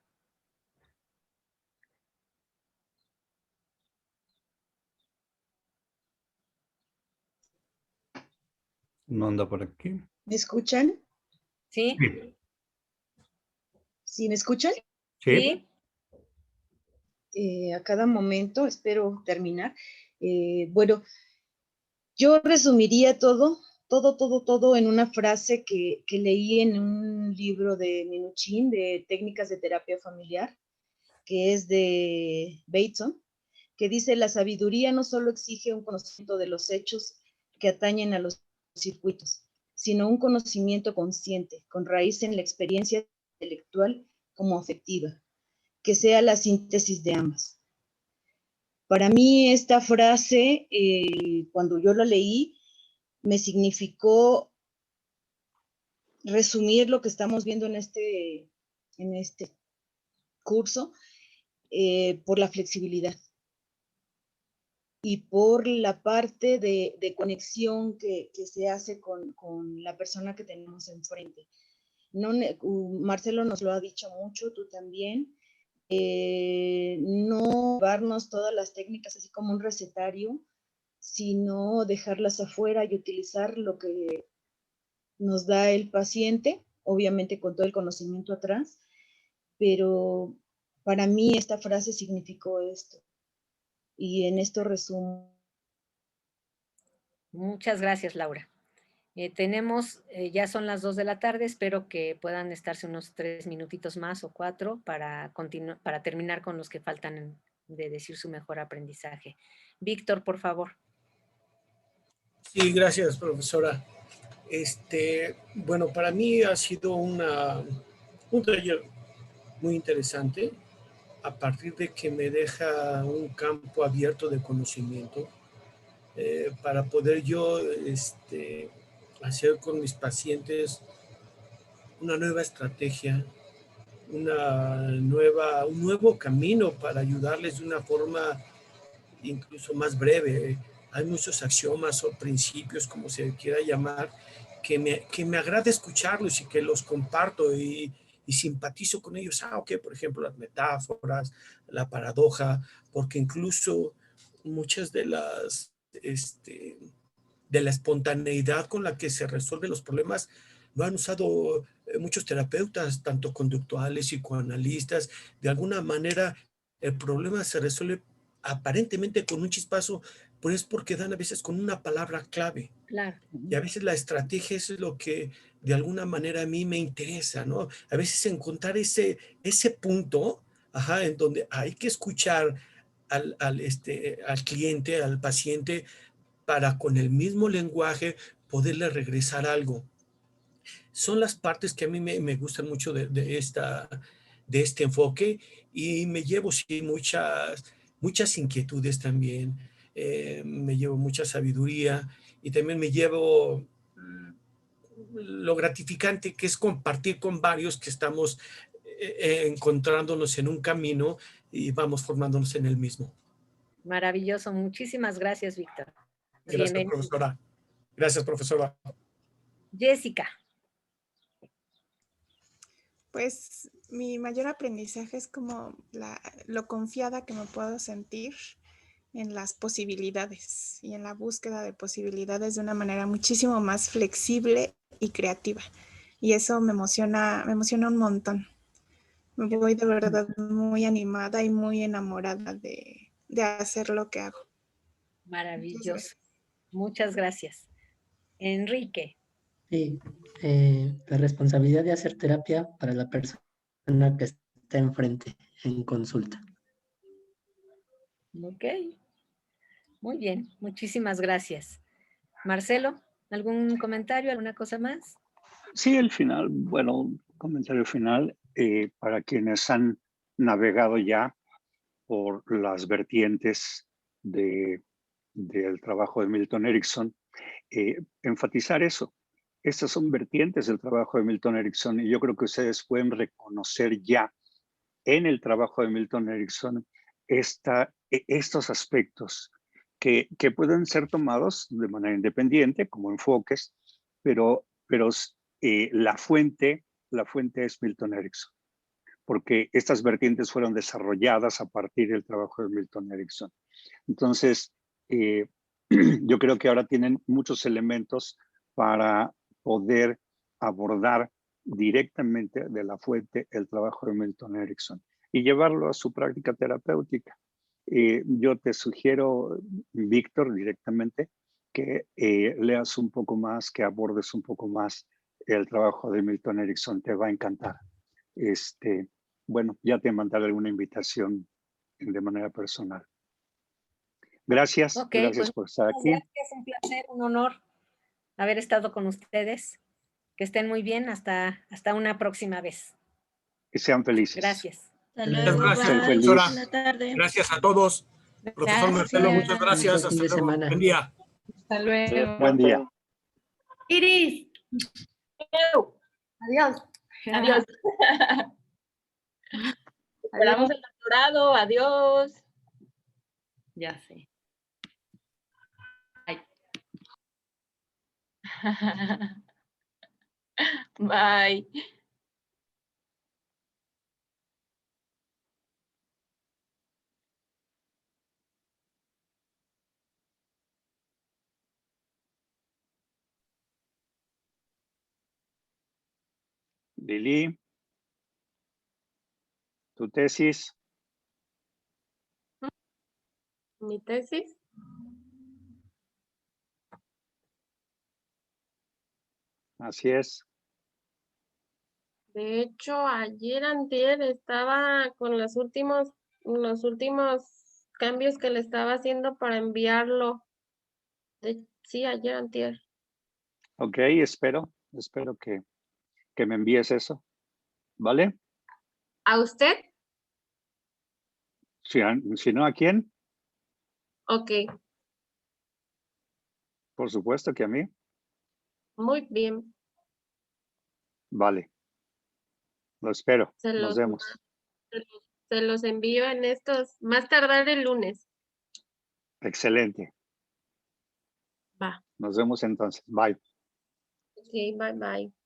No anda por aquí. ¿Me escuchan? Sí. ¿Sí me escuchan? Sí. A cada momento, espero terminar. Bueno, yo resumiría todo en una frase que leí en un libro de Minuchin, de técnicas de terapia familiar, que es de Bateson, que dice: la sabiduría no solo exige un conocimiento de los hechos que atañen a los circuitos, sino un conocimiento consciente, con raíz en la experiencia intelectual como afectiva, que sea la síntesis de ambas. Para mí esta frase, cuando yo la leí, me significó resumir lo que estamos viendo en este curso, por la flexibilidad y por la parte de conexión que se hace con la persona que tenemos enfrente. Marcelo nos lo ha dicho mucho, tú también. No llevarnos todas las técnicas así como un recetario, sino dejarlas afuera y utilizar lo que nos da el paciente, obviamente con todo el conocimiento atrás, pero para mí esta frase significó esto. Y en esto resumo. Muchas gracias, Laura. Ya son las 2 de la tarde, espero que puedan estarse unos 3 minutitos más o 4 para terminar con los que faltan de decir su mejor aprendizaje. Víctor, por favor. Sí, gracias, profesora. Bueno, para mí ha sido un taller muy interesante, a partir de que me deja un campo abierto de conocimiento para poder yo hacer con mis pacientes una nueva estrategia, un nuevo camino para ayudarles de una forma incluso más breve. Hay muchos axiomas o principios, como se quiera llamar, que me agrada escucharlos y que los comparto y simpatizo con ellos. Ok, por ejemplo, las metáforas, la paradoja, porque incluso muchas de la espontaneidad con la que se resuelven los problemas lo han usado muchos terapeutas, tanto conductuales, psicoanalistas. De alguna manera, el problema se resuelve aparentemente con un chispazo, pero es porque dan a veces con una palabra clave. Claro. Y a veces la estrategia es lo que de alguna manera a mí me interesa, ¿no? A veces encontrar ese punto, en donde hay que escuchar al cliente, al paciente, para con el mismo lenguaje poderle regresar algo. Son las partes que a mí me gustan mucho de este enfoque, y me llevo sí, muchas inquietudes también, me llevo mucha sabiduría, y también me llevo lo gratificante que es compartir con varios que estamos encontrándonos en un camino y vamos formándonos en el mismo. Maravilloso. Muchísimas gracias, Víctor. Gracias, Bienvenido. profesora. Gracias, profesora. Jessica. Pues mi mayor aprendizaje es como lo confiada que me puedo sentir en las posibilidades y en la búsqueda de posibilidades de una manera muchísimo más flexible y creativa. Y eso me emociona un montón. Me voy de verdad muy animada y muy enamorada de hacer lo que hago. Maravilloso. Muchas gracias. Enrique. Sí, la responsabilidad de hacer terapia para la persona que está enfrente en consulta. Ok. Muy bien, muchísimas gracias. Marcelo, ¿algún comentario, alguna cosa más? Sí, el final, bueno, comentario final, para quienes han navegado ya por las vertientes de del trabajo de Milton Erickson, enfatizar eso. Estas son vertientes del trabajo de Milton Erickson y yo creo que ustedes pueden reconocer ya en el trabajo de Milton Erickson estos aspectos que pueden ser tomados de manera independiente como enfoques, pero la fuente es Milton Erickson, porque estas vertientes fueron desarrolladas a partir del trabajo de Milton Erickson. Entonces, yo creo que ahora tienen muchos elementos para poder abordar directamente de la fuente el trabajo de Milton Erickson y llevarlo a su práctica terapéutica. Yo te sugiero, Víctor, directamente, que leas un poco más, que abordes un poco más el trabajo de Milton Erickson. Te va a encantar. Bueno, ya te mandaré alguna invitación de manera personal. Gracias, Ok, gracias pues, por estar aquí. Gracias, un placer, un honor haber estado con ustedes. Que estén muy bien, hasta una próxima vez. Que sean felices. Gracias. Hasta Muchas luego, gracias, bye. profesora. Buena tarde. Gracias a todos. Profesor Marcelo, muchas gracias. Bonito fin de Hasta luego. semana. Buen día. Hasta luego. Buen día. Iris. Adiós. Adiós. Esperamos el doctorado. Adiós. Ya sé. Bye. Lili, tu tesis. ¿Mi tesis? Así es. De hecho, ayer antier estaba con los últimos cambios que le estaba haciendo para enviarlo. Sí, ayer antier. Ok, espero que me envíes eso. ¿Vale? ¿A usted? Si no, ¿a quién? Ok, Por supuesto que a mí. muy bien. Vale. Lo espero. Se Nos los, vemos. se los envío en más tardar el lunes. Excelente. Va. Nos vemos entonces. Bye. Ok, bye bye.